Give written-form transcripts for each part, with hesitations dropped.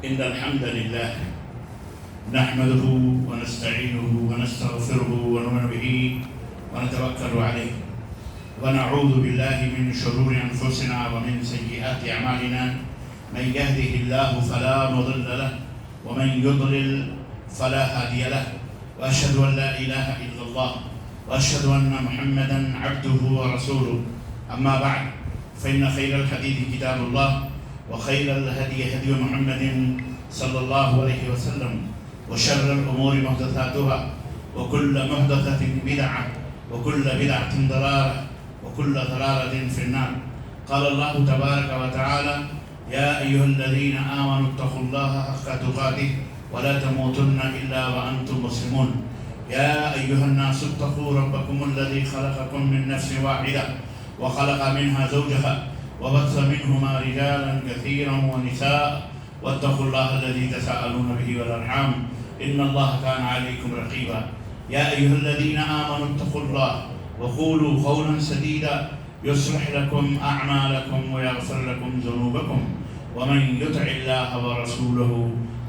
إن الحمد لله نحمده ونستعينه ونستغفره ونؤمن به ونتوكل عليه ونعوذ بالله من شرور أنفسنا ومن سيئات أعمالنا من يهده الله فلا مضل له ومن يضلل فلا هادي له وأشهد أن لا إله إلا الله وأشهد أن محمدا عبده ورسوله أما بعد فإن خير الحديث كتاب الله وخير الهدي هدي محمد صلى الله عليه وسلم وشر الأمور محدثاتها وكل محدثة بدعة وكل بدعة ضلالة وكل ضلالة في النار. قال الله تبارك وتعالى: يا أيها الذين آمنوا اتقوا الله حق تقاته ولا تموتن إلا وأنتم مسلمون. يا أيها الناس اتقوا ربكم الذي خلقكم من نفس واحدة وخلق منها زوجها وبث منهما رجالا كثيرا ونساء واتقوا الله الذي تساءلون به والأرحام إن الله كان عليكم رقيبا. يا أيها الذين آمنوا اتقوا الله وقولوا قولا سديدا يصلح لكم أعمالكم ويغفر لكم ذنوبكم ومن يطع الله ورسوله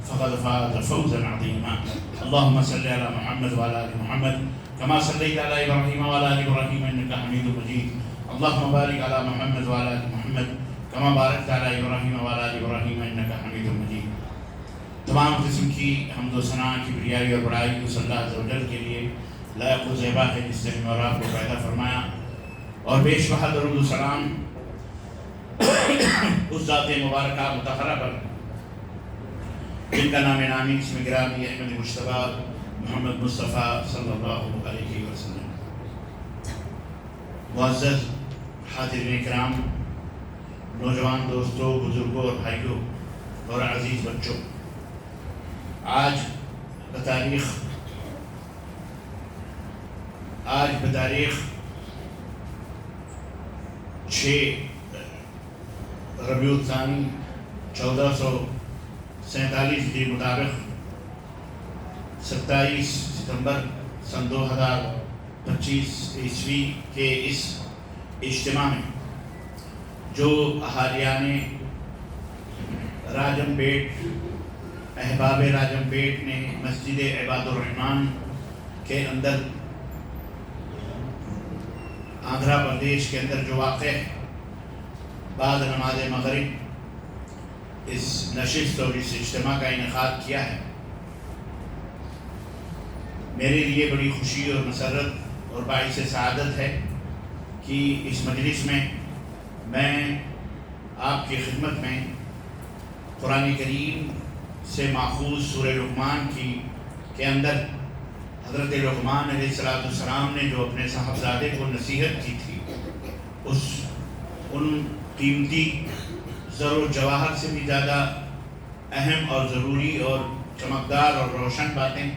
فقد فاز فوزا عظيما. اللهم صل على محمد وعلى آل محمد كما صليت على إبراهيم وعلى آل إبراهيم إنك حميد مجيد. اللهم بارك على محمد وعلى آل محمد كما باركت على إبراهيم وعلى آل إبراهيم إنك حميد مجيد. تمام قسم کی حمد و ثنا کی بریائی اور بڑائی اس اللہ عز و جل کے لیے لائق و زیبا ہے جس نے ہمیں اور آپ کو پیدا فرمایا، اور بیش بہا درود و سلام اس ذات مبارکہ مطہرہ پر جن کا نام نامی اسم گرامی احمد مجتبیٰ محمد مصطفیٰ صلی اللہ علیہ وسلم. معزز حاضرین کرام، نوجوان دوستوں، بزرگوں اور بھائیوں اور عزیز بچوں، آج بتاریخ 6 ربیع الثانی 1447 کے مطابق 27 ستمبر سن 2025 عیسوی کے اس اجتماع میں جو اہالیان راجم پیٹ، احباب راجم پیٹ نے مسجد عباد الرحمن کے اندر آندھرا پردیش کے اندر جو واقع ہے، بعد نماز مغرب اس نشست اور اس اجتماع کا انعقاد کیا ہے، میرے لیے بڑی خوشی اور مسرت اور باعث سعادت ہے کہ اس مجلس میں آپ کی خدمت میں قرآن کریم سے ماخوذ سورہ لقمان کے اندر حضرت لقمان علیہ السلام نے جو اپنے صاحبزادے کو نصیحت کی تھی، ان قیمتی زر و جواہر سے بھی زیادہ اہم اور ضروری اور چمکدار اور روشن باتیں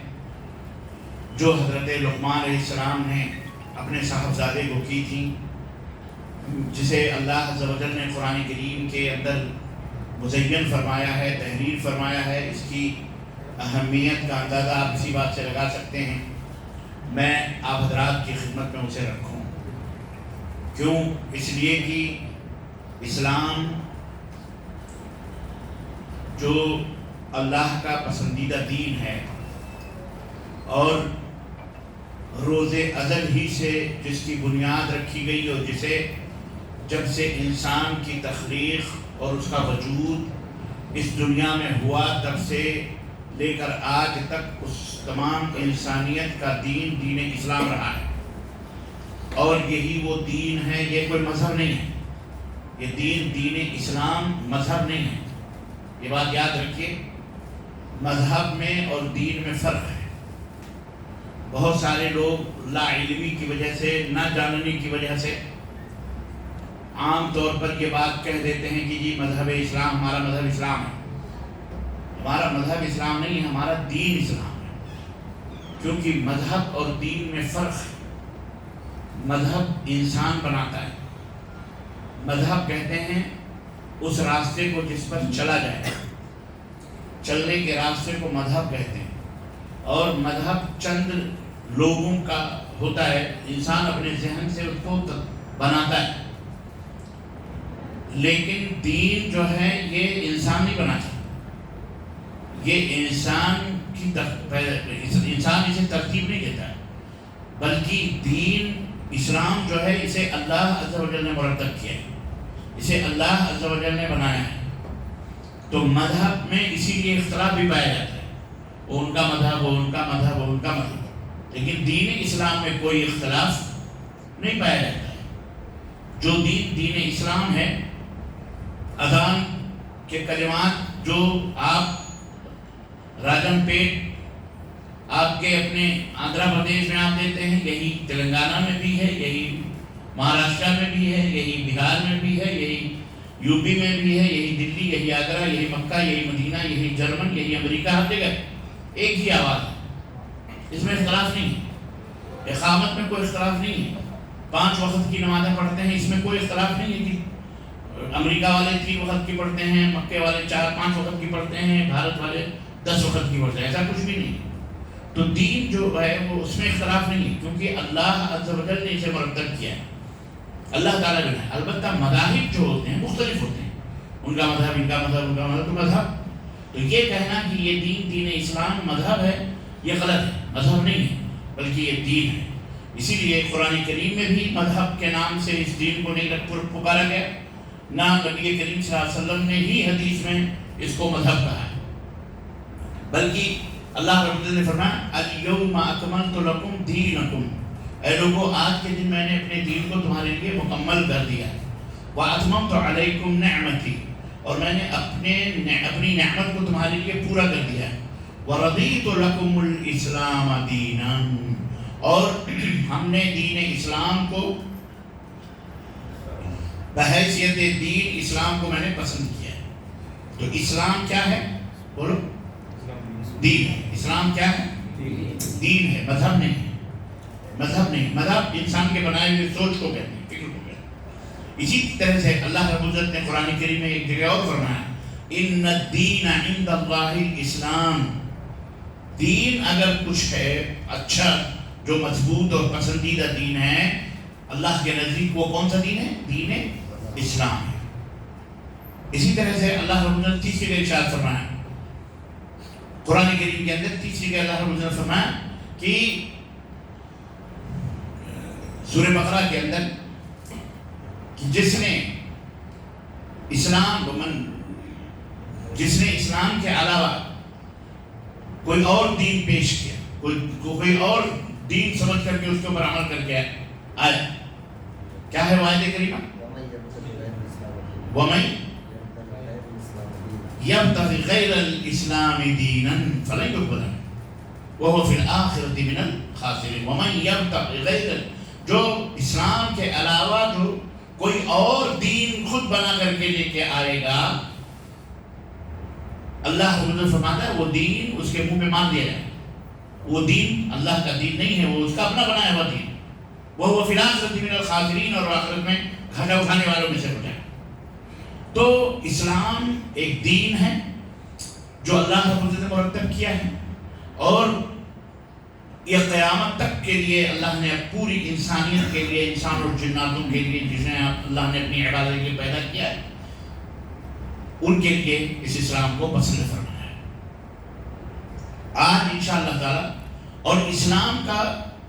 جو حضرت لقمان علیہ السلام نے اپنے صاحبزادے کو کی تھیں، جسے اللہ عز و جل نے قرآن کریم کے اندر مزین فرمایا ہے، تحریر فرمایا ہے، اس کی اہمیت کا اندازہ آپ اسی بات سے لگا سکتے ہیں. میں آپ حضرات کی خدمت میں اسے رکھوں. کیوں؟ اس لیے کہ اسلام جو اللہ کا پسندیدہ دین ہے اور روز ازل ہی سے جس کی بنیاد رکھی گئی اور جسے جب سے انسان کی تخلیق اور اس کا وجود اس دنیا میں ہوا تب سے لے کر آج تک اس تمام انسانیت کا دین اسلام رہا ہے، اور یہی وہ دین ہے. یہ کوئی مذہب نہیں ہے، یہ دین اسلام مذہب نہیں ہے. یہ بات یاد رکھیے، مذہب میں اور دین میں فرق ہے. بہت سارے لوگ لا علمی کی وجہ سے، نہ جاننے کی وجہ سے عام طور پر یہ بات کہہ دیتے ہیں کہ جی مذہب اسلام، ہمارا مذہب اسلام ہے. ہمارا مذہب اسلام نہیں ہے، ہمارا دین اسلام ہے. کیونکہ مذہب اور دین میں فرق ہے. مذہب انسان بناتا ہے. مذہب کہتے ہیں اس راستے کو جس پر چلا جائے، چلنے کے راستے کو مذہب کہتے ہیں. اور مذہب چند لوگوں کا ہوتا ہے، انسان اپنے ذہن سے اس کو بناتا ہے. لیکن دین جو ہے یہ انسان نہیں بنا چاہتا. یہ انسان اسے ترتیب نہیں دیتا ہے، بلکہ دین اسلام جو ہے اسے اللہ عز و جل نے مرتب کیا ہے، اسے اللہ عز و جل نے بنایا ہے۔ تو مذہب میں اسی لیے اختلاف بھی پایا جاتا ہے، وہ ان کا مذہب، وہ ان کا مذہب، وہ ان کا مذہب، لیکن دین اسلام میں کوئی اختلاف نہیں پایا جاتا ہے۔ جو دین اسلام ہے، اذان کے کلمات جو آپ راجم پیٹ آپ کے اپنے آندھرا پردیش میں آپ دیتے ہیں، یہی تلنگانہ میں بھی ہے، یہی مہاراشٹر میں بھی ہے، یہی بہار میں بھی ہے، یہی یو پی میں بھی ہے، یہی دلی، یہی آگرہ، یہی مکہ، یہی مدینہ، یہی جرمن، یہی امریکہ، ہر جگہ ایک ہی آواز ہے، اس میں اختلاف نہیں ہے۔ اقامت میں کوئی اختلاف نہیں ہے، 5 وقت کی نمازیں پڑھتے ہیں، اس میں کوئی اختلاف نہیں ہے کہ امریکہ والے 3 وقت کی پڑھتے ہیں، مکے والے 4-5 وقت کی پڑھتے ہیں، بھارت والے 10 وقت کی پڑھتے ہیں، ایسا کچھ بھی نہیں ہے۔ تو دین جو ہے وہ اس میں اختلاف نہیں ہے، کیونکہ اللہ عز و جل نے اسے مرتب کیا ہے، اللہ تعالیٰ نے۔ البتہ مذاہب جو ہوتے ہیں مختلف ہوتے ہیں، ان کا مذہب، ان کا مذہب، ان کا مذہب، تو مذہب تو یہ کہنا کہ یہ دین اسلام مذہب ہے، یہ غلط ہے، مذہب نہیں ہے بلکہ یہ دین ہے۔ اسی لیے قرآن کریم میں بھی مذہب کے نام سے اس دین کو نہیں پکارا گیا، نہ نبی کریم صلی اللہ علیہ وسلم نے ہی حدیث میں اس کو مذہب کہا ہے، بلکہ اللہ رب العزت نے فرمایا الیوم اکملت لکم دینکم، اے لوگوں آج کے دن میں نے اپنے دین کو تمہارے لیے مکمل کر دیا ہے، واتممت علیکم نعمتی، اور میں نے اپنی نعمت کو تمہارے لیے پورا کر دیا ہے، ورضیت لکم الاسلام دینا، اور ہم نے دین اسلام کو بحیثیت دین اسلام کو میں نے پسند کیا ہے۔ تو اسلام کیا ہے؟ بولو، دین ہے۔ اسلام کیا ہے؟ دین ہے، مذہب نہیں ہے، مذہب نہیں۔ مذہب انسان کے بنائے ہوئے سوچ کو کہتے ہیں، فکر کو کہتے ہیں۔ اسی طرح سے اللہ رب العزت نے قرآن کریم میں ایک جگہ اور فرمایا ان الدین عند اللہ الاسلام، دین اگر کچھ ہے اچھا جو مضبوط اور پسندیدہ دین ہے اللہ کے نزدیک، وہ کون سا دین ہے؟ دین اسلام ہے۔ اسی طرح سے اللہ رب العزت تیسری جگہ ارشاد فرمایا قرآن کریم کے اندر، تیسری جگہ اللہ رب العزت نے فرمایا کہ سورہ بقرہ کے اندر کہ جس نے اسلام کے علاوہ کوئی اور دین پیش کیا، کوئی اور دین سمجھ کر کے اس کے اوپر عمل کر کے آیا، کیا ہے وہ آیت کریمہ؟ وَمَن يَبْتَغِ غَيْرَ الْإِسْلَامِ دِينًا فَلَن يُقْبَلَ مِنْهُ وَهُوَ فِي الْآخِرَةِ مِنَ الْخَاسِرِينَ۔ وَمَن يَبْتَغِ غَيْرَ، جو اسلام کے علاوہ جو کوئی اور دین خود بنا کر کے لے کے آئے گا، اللہ فرماتا ہے وہ دین اس کے منہ پہ مار دیا جائے، وہ دین اللہ کا دین نہیں ہے، وہ اس کا اپنا بنایا ہوا دین، وہ فی الآخرۃ من الخاسرین، اور آخرت میں گھاٹا اٹھانے والوں میں سے ہو جائے۔ تو اسلام ایک دین ہے جو اللہ رب العزت نے مرتب کیا ہے، اور یہ قیامت تک کے لیے اللہ نے پوری انسانیت کے لیے، انسان اور جناتوں کے لیے جسے اللہ نے اپنی عبادت کے لیے پیدا کیا ہے، ان کے لیے اس اسلام کو پسند فرمایا ہے۔ آج انشاءاللہ تعالی، اور اسلام کا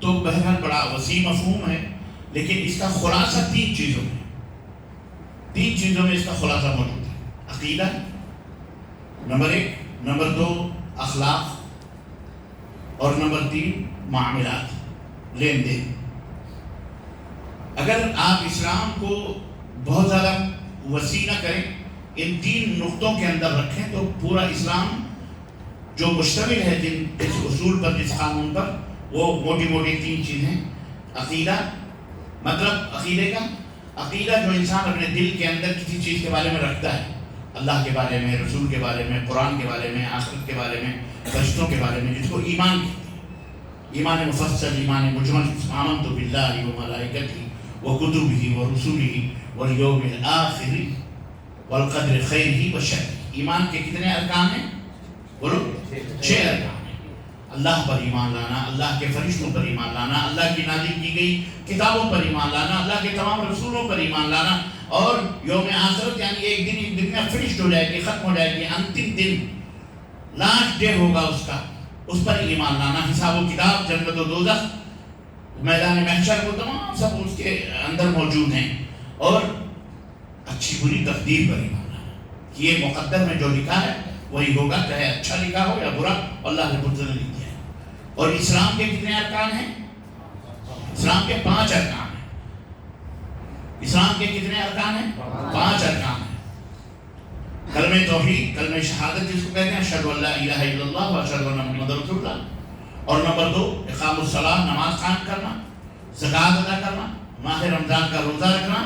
تو بہرحال بڑا وسیع مفہوم ہے، لیکن اس کا خلاصہ 3 چیزوں میں، 3 چیزوں میں اس کا خلاصہ موجود ہے۔ عقیدہ نمبر 1، نمبر 2 اخلاق، اور نمبر 3 معاملات، لین دین۔ اگر آپ اسلام کو بہت زیادہ وسیع نہ کریں، ان 3 نقطوں کے اندر رکھیں، تو پورا اسلام جو مشتمل ہے جس اصول پر، جس قانون پر، وہ موٹی 3 چیزیں۔ عقیدہ، مطلب عقیدے کا، عقیدہ جو انسان اپنے دل کے اندر کسی چیز کے بارے میں رکھتا ہے، اللہ کے بارے میں، رسول کے بارے میں، قرآن کے بارے میں، آخرت کے بارے میں، فرشتوں کے بارے میں، جس کو ایمان کہتے ہیں، ایمان مفصل، ایمان مجمل۔ آمنت باللہ وملائکتہ وکتبہ ورسلہ والیوم الآخر والقدر خیرہ وشرہ۔ ایمان کے کتنے ارکان ہیں؟ بولو، 6 ارکان ہیں۔ اللہ پر ایمان لانا، اللہ کے فرشتوں پر ایمان لانا، اللہ کی نازل کی گئی کتابوں پر ایمان لانا، اللہ کے تمام رسولوں پر ایمان لانا، اور یوم آخرت، یعنی ایک دنیا فنشڈ ہو جائے گی، ختم ہو جائے گی، انتم دن لاسٹ ڈے ہوگا اس کا، اس پر ایمان لانا، حساب و کتاب، جنت و دوزخ، میدان محشر، وہ تمام سب اس کے اندر موجود ہیں، اور اچھی بری تقدیر پر ایمان لانا کہ یہ مقدر میں جو لکھا ہے وہی ہوگا، چاہے اچھا لکھا ہو یا برا، اللہ رب العزت نے لکھ دیا ہے۔ اور اسلام کے کتنے ارکان ہیں؟ اسلام کے 5 ارکان ہیں۔ اسلام کے کتنے ارکان ہیں؟ 5 ارکان ہیں۔ کلمہ توحید، کلمہ شہادت جس کو کہتے ہیں، اشہد ان لا الہ الا اللہ و اشہد ان محمد رسول اللہ، اور نمبر 2 اقام الصلاۃ، نماز قائم کرنا، زکوٰۃ ادا کرنا، ماہ رمضان کا روزہ رکھنا،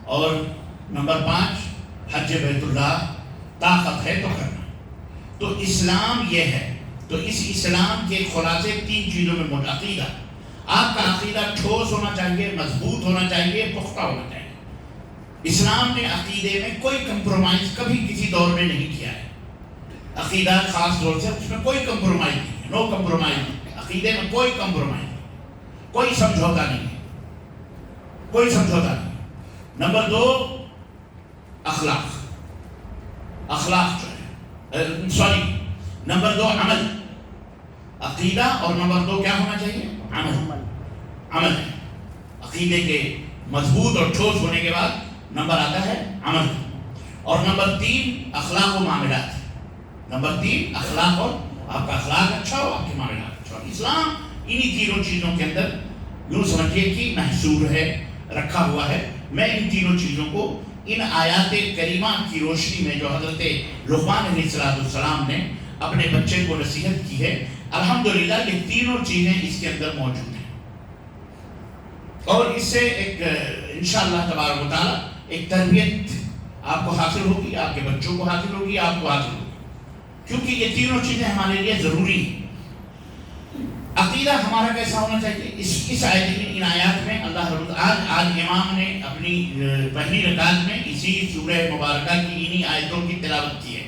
اور نمبر 5 حج بیت اللہ، طاقت ہے تو کرنا۔ تو اسلام یہ ہے۔ تو اس اسلام کے خلاصے 3 چیزوں میں موجود۔ عقیدہ، آپ کا عقیدہ ٹھوس ہونا چاہیے، مضبوط ہونا چاہیے، پختہ ہونا چاہیے۔ اسلام نے عقیدے میں کوئی کمپرومائز کبھی کسی دور میں نہیں کیا ہے۔ عقیدہ خاص طور سے اس میں کوئی کمپرومائز نہیں ہے، نو کمپرومائز۔ عقیدے میں کوئی کمپرومائز نہیں، کوئی سمجھوتا نہیں ہے، کوئی سمجھوتا نہیں۔ نمبر 2 اخلاق، اخلاق جو ہے، سوری، نمبر 2 عمل، عقیدہ، اور نمبر 2 کیا ہونا چاہیے؟ عمل، عمل ہے۔ عقیدے کے مضبوط اور ٹھوس ہونے کے بعد نمبر آتا ہے عمل، اور نمبر 3 اخلاق و معاملات۔ نمبر 3 اخلاق، اور آپ کا اخلاق اچھا ہو، آپ کے معاملات اچھا ہو۔ اسلام انہی تینوں چیزوں کے اندر یوں سمجھیے کہ محصور ہے، رکھا ہوا ہے۔ میں ان تینوں چیزوں کو ان آیات کریمہ کی روشنی میں جو حضرت لقمان علیہ السلام نے اپنے بچے کو نصیحت کی ہے، الحمدللہ یہ تینوں چیزیں اس کے اندر موجود ہیں، اور اس سے ایک انشاءاللہ تبارک و تعالیٰ ایک تربیت آپ کو حاصل ہوگی، آپ کے بچوں کو حاصل ہوگی، آپ کو حاصل ہوگی، کیونکہ یہ تینوں چیزیں ہمارے لیے ضروری ہیں۔ عقیدہ ہمارا کیسا ہونا چاہیے؟ اس آیت میں، ان آیات میں اللہ رب آج امام نے اپنی پہلی رکعت میں اسی سورہ مبارکہ کی انہی آیتوں کی تلاوت کی ہے،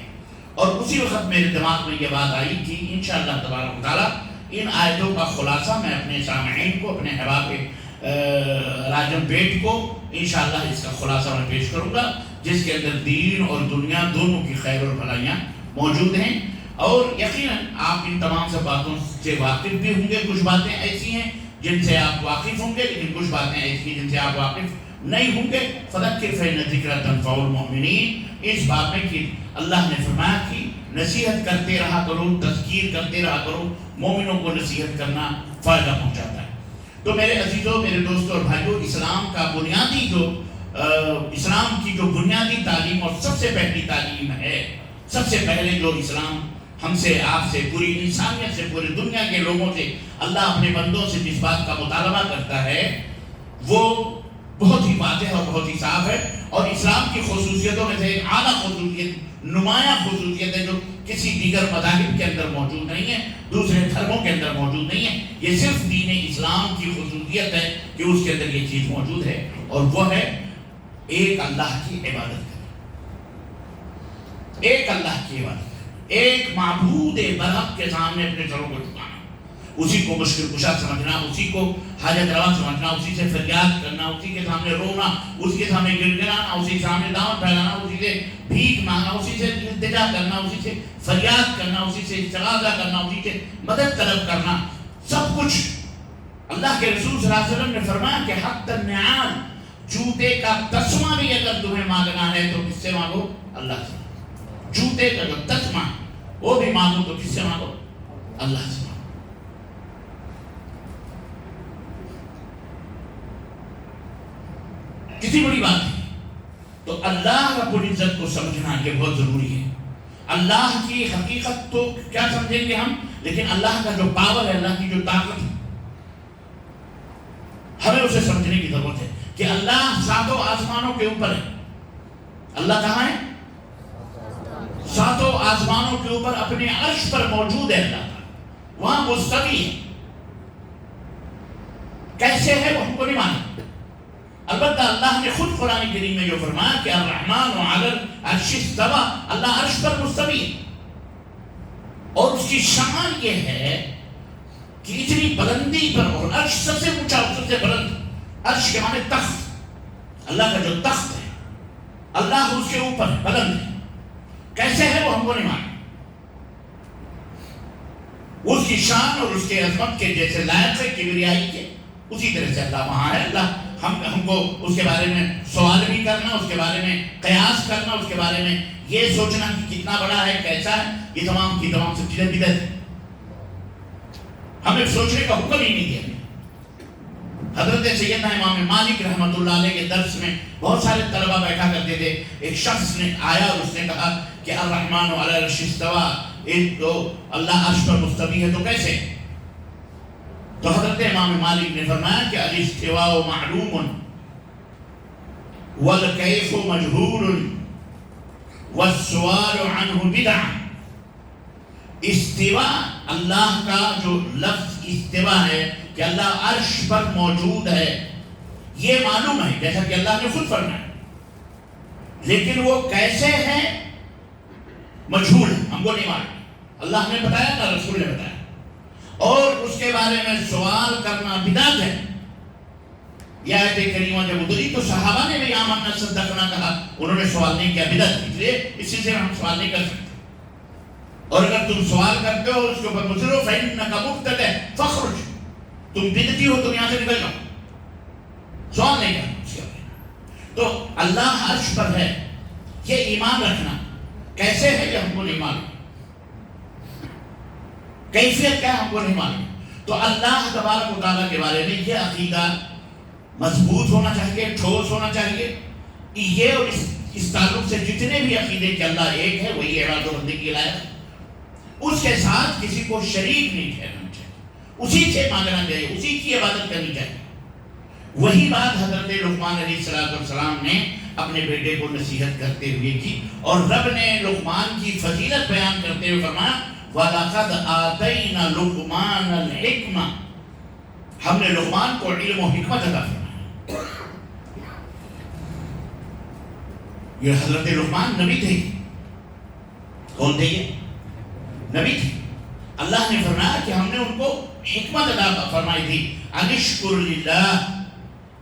اور اسی وقت میرے دماغ میں یہ بات آئی کہ انشاءاللہ تبارک و تعالیٰ ان آیتوں کا خلاصہ میں اپنے سامعین کو، اپنے احباب راجم پیٹ کو انشاءاللہ اس کا خلاصہ میں پیش کروں گا، جس کے اندر دین اور دنیا دونوں کی خیر اور بھلائیاں موجود ہیں۔ اور یقیناً آپ ان تمام سے باتوں سے واقف بھی ہوں گے۔ کچھ باتیں ایسی ہیں جن سے آپ واقف ہوں گے، لیکن کچھ باتیں ایسی ہیں جن سے آپ واقف نہیں ہوں گے۔ فذکر فإن الذکریٰ تنفع المؤمنین، اس بات میں کہ اللہ نے فرمایا کہ نصیحت کرتے رہا کرو، تذکیر کرتے رہا کرو، مومنوں کو نصیحت کرنا فائدہ پہنچاتا ہے۔ تو میرے عزیزوں، میرے دوستوں اور بھائیوں، اسلام کا بنیادی اسلام کی جو بنیادی تعلیم اور سب سے پہلی تعلیم ہے، سب سے پہلے جو اسلام ہم سے، آپ سے، پوری انسانیت سے، پوری دنیا کے لوگوں سے، اللہ اپنے بندوں سے جس بات کا مطالبہ کرتا ہے وہ بہت ہی واضح اور بہت ہی صاف ہے، اور اسلام کی خصوصیتوں میں سے ایک اعلیٰ خصوصیت، نمایاں خصوصیت ہے جو کسی دیگر مذاہب کے اندر موجود نہیں ہے، دوسرے دھرموں کے اندر موجود نہیں ہے۔ یہ صرف دین اسلام کی خصوصیت ہے کہ اس کے اندر یہ چیز موجود ہے، اور وہ ہے ایک اللہ کی عبادت کرنا، ایک اللہ کی عبادت، ایک معبود برحق کے سامنے اپنے سروں کو جھکانا، اسی کو مشکل کشا سمجھنا، اسی کو حاجت روا سمجھنا، اسی سے فریاد کرنا، اسی کے سامنے رونا، اسی کے سامنے گڑگڑانا، اسی کے سامنے دعوت پھیلانا، اسی سے بھیک مانگنا، اسی سے التجا کرنا، اسی سے فریاد کرنا، اسی سے استغاثہ کرنا، اسی سے مدد طلب کرنا، سب کچھ اللہ کے رسول صلی اللہ علیہ وسلم نے فرمایا کہ حتی النعال، جوتے کا تسمہ بھی اگر تمہیں مانگنا ہے تو کس سے مانگو؟ اللہ سے۔ جوتے کا جو تسمہ وہ بھی مانگو تو کس سے مانگو؟ اللہ سے مانگو۔ کتنی بڑی بات ہے۔ تو اللہ رب العزت کو سمجھنا یہ بہت ضروری ہے۔ اللہ کی حقیقت تو کیا سمجھیں گے ہم، لیکن اللہ کا جو پاور ہے، اللہ کی جو طاقت ہے، ہمیں اسے سمجھنے کی ضرورت ہے کہ اللہ 7 آسمانوں کے اوپر ہے۔ اللہ کہاں ہے؟ 7 آسمانوں کے اوپر اپنے عرش پر موجود ہے اللہ تعالیٰ، وہاں مستوی ہے۔ کیسے ہے وہ ہم کو نہیں معلوم، البتہ اللہ نے خود قرآن کریم میں جو فرمایا کہ الرحمن علی العرش استوی، اللہ عرش پر مستوی ہے، اور اس کی شان یہ ہے کہ اتنی بلندی پر، اور عرش سب سے اونچا، سب سے بلند، عرش کے معنی تخت، اللہ کا جو تخت ہے، اللہ اس کے اوپر بلند ہے۔ کیسے ہے وہ ہم کو نہیں معلوم، اس کی شان اور اس کے عظمت کے جیسے لائق ہے کبریائی کے، اسی طرح سے اللہ وہاں ہے۔ اللہ ہم کو اس کے بارے میں سوال بھی کرنا، اس کے بارے میں قیاس کرنا، اس کے بارے میں یہ سوچنا کہ کتنا بڑا ہے، کیسا ہے، یہ تمام کی تمام سب چیزیں بدعت ہے۔ ہمیں سوچنے کا حکم ہی نہیں دیا۔ حضرت سیدنا امام مالک رحمۃ اللہ علیہ کے درس میں بہت سارے طلبہ بیٹھا کرتے تھے۔ ایک شخص نے آیا اور اس نے کہا کہ الرحمن علی العرش استویٰ، ایک تو اللہ عرش پر مستوی ہے تو کیسے؟ تو حضرت امام مالک نے فرمایا کہ الاستواء معلوم والکیف مجہول والسؤال عنہ بدعہ۔ استوا، اللہ کا جو لفظ استوا ہے کہ اللہ عرش پر موجود ہے، یہ معلوم ہے جیسا کہ اللہ نے خود فرمایا، لیکن وہ کیسے ہے مجہول ہے، ہم کو نہیں معلوم۔ اللہ نے بتایا نہ رسول نے بتایا، اور اس کے بارے میں سوال کرنا بدعت ہے۔ یہ آیت کریمہ جب اتری تو صحابہ نے بھی آمنا صدقنا کہا، انہوں نے سوال نہیں کیا، بدعت، اس لیے اس سلسلے میں ہم سوال نہیں کر سکتے۔ اور اگر تم سوال کرتے ہو اس کے اوپر مصر ہو فإنک مبتدع فاخرج، تم بدعتی ہو، تم یہاں سے نکل جاؤ، سوال نہیں کرنا اس کے اوپر۔ تو اللہ عرش پر ہے، یہ ایمان رکھنا، کیسے ہے یہ ہم کو نہیں معلوم، کیفیت کیا ہم کو نہیں معلوم۔ تو اللہ تبارک و تعالیٰ کے بارے میں یہ عقیدہ مضبوط ہونا چاہیے، ٹھوس ہونا چاہیے۔ یہ اور اس تعلق سے جتنے بھی عقیدے کہ اللہ ایک ہے، وہی عبادت و بندگی کی لائق ہے، اس کے ساتھ کسی کو شریک نہیں ٹھہرانا چاہیے، اسی سے مانگنا چاہیے، اسی کی عبادت کرنی چاہیے۔ وہی بات حضرت لقمان علیہ السلام نے اپنے بیٹے کو نصیحت کرتے ہوئے کی، اور رب نے لقمان کی فضیلت بیان کرتے ہوئے فرمایا وَلَقَدْ آتَيْنَا لُقْمَانَ الْحِكْمَةَ، ہم نے لقمان کو علم و حکمت عطا فرمایا۔ یہ حضرت لقمان نبی تھے، کون تھے یہ؟ نبی تھے۔ اللہ نے فرمایا کہ ہم نے ان کو حکمت عطا فرمائی تھی، انشکر للہ،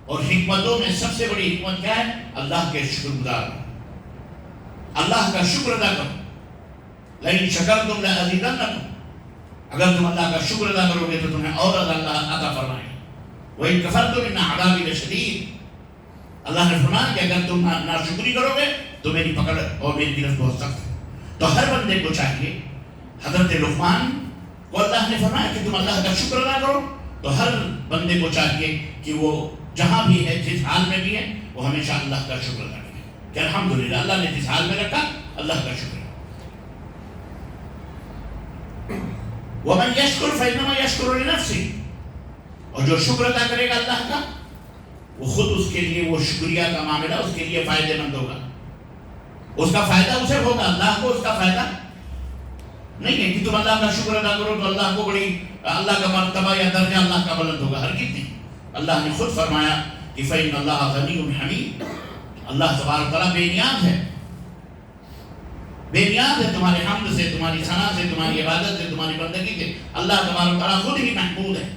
اور حکمتوں میں سب سے بڑی حکمت کیا ہے؟ اللہ کے شکر گزار، اللہ کا شکر ادا کرو۔ لئن شکرتم لأزیدنکم، اگر تم اللہ کا شکر ادا کرو گے تو تمہیں اور اللہ عطا فرمائے گا۔ وَإِن كَفَرْتُمْ إِنَّ عَذَابِي لَشَدِيدٌ، اللہ نے فرمایا کہ اگر تم ناشکری کرو گے تو میری پکڑ اور میری گرفت بہت سخت ہے۔ تو ہر بندے کو چاہیے، حضرت لقمان کو اللہ نے فرمایا کہ تم اللہ کا شکر ادا کرو، تو ہر بندے کو چاہیے کہ وہ جہاں بھی ہے، جس حال میں بھی ہے، وہ ہمیشہ اللہ کا شکر ادا کرے کہ الحمدللہ اللہ نے جس حال میں رکھا، اللہ کا شکر ہے۔ وَمَنْ يَشْكُرْ فَإِنَّمَا يَشْكُرُ لِنَفْسِهِ، اور جو شکر ادا کرے گا اللہ کا، وہ خود اس کے لیے وہ شکریہ کا معاملہ اس کے لیے فائدہ مند ہوگا، اس کا فائدہ اسے ہوگا، اللہ کو اس کا فائدہ نہیں ہے کہ تم اللہ کا شکر ادا کرو تو اللہ کو بڑی، اللہ کا مرتبہ یا درجہ اللہ کا بلند ہوگا، ہرگز نہیں۔ اللہ نے خود فرمایا کہ فإن اللہ غنی حمید، اللہ تبارک تعالیٰ بے نیاز ہے، بے نیاز ہے تمہارے حمد سے، تمہاری ثنا سے، تمہاری عبادت سے، تمہاری بندگی سے۔ اللہ تبارک تعالیٰ خود ہی محمود ہے،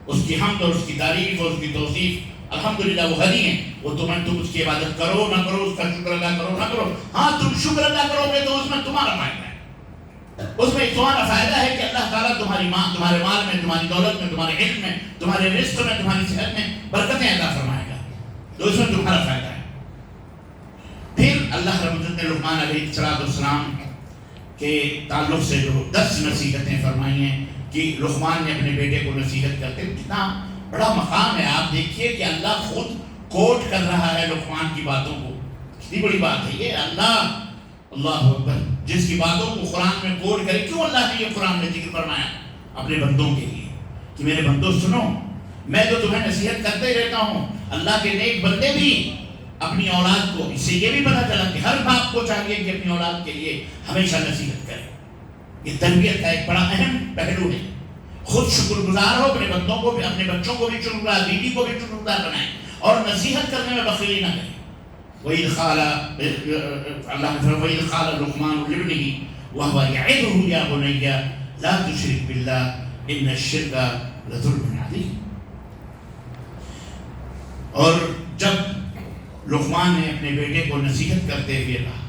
اس کی حمد اور اس کی تعریف اور اس کی توصیف، الحمدللہ وہ غنی ہے۔ وہ تم اس کی عبادت کرو نہ کرو، اس کا شکر ادا کرو نہ کرو، ہاں تم شکر ادا کرو گے تو اس میں تمہارا فائدہ ہے، اس میں تمہارا فائدہ ہے کہ اللہ تعالیٰ تمہاری تمہارے مال میں، تمہاری دولت میں، تمہارے علم میں، تمہارے رزق میں، تمہاری صحت میں برکتیں عطا فرمائے گا، تو اس میں تمہارا فائدہ ہے۔ پھر اللہ رب العزت نے لقمان علیہ السلام کے تعلق سے جو 10 نصیحتیں فرمائی ہیں کہ لقمان نے اپنے بیٹے کو نصیحت کرتے، کتنا بڑا مقام ہے۔ آپ دیکھیے کہ اللہ خود کوٹ کر رہا ہے لقمان کی باتوں کو، کتنی بڑی بات ہے یہ۔ اللہ اکبر، جس کی باتوں کو قرآن میں کوٹ کرے، کیوں اللہ نے یہ قرآن میں ذکر فرمایا؟ اپنے بندوں کے لیے کہ میرے بندوں سنو، میں تو تمہیں نصیحت کرتے رہتا ہوں۔ اللہ کے نیک بندے بھی اپنی اولاد کو، اس سے یہ بھی پتہ چلا کہ ہر باپ کو چاہیے کہ اپنی اولاد کے لیے ہمیشہ نصیحت کرے۔ یہ تربیت کا ایک بڑا اہم پہلو ہے۔ خود شکر گزار ہو، اپنے بندوں کو بھی، اپنے بچوں کو بھی شکر گزار، بیوی کو بھی شکر گزار بنائیں، اور نصیحت کرنے میں بخیلی نہ کریں۔ وَإِذْ قَالَ لُقْمَانُ لِابْنِهِ وَهُوَ يَعِظُهُ يَا بُنَيَّ لَا تُشْرِكْ بِاللَّهِ إِنَّ الشِّرْكَ لَظُلْمٌ عَظِيمٌ۔ اور جب لقمان نے اپنے بیٹے کو نصیحت کرتے ہوئے کہا،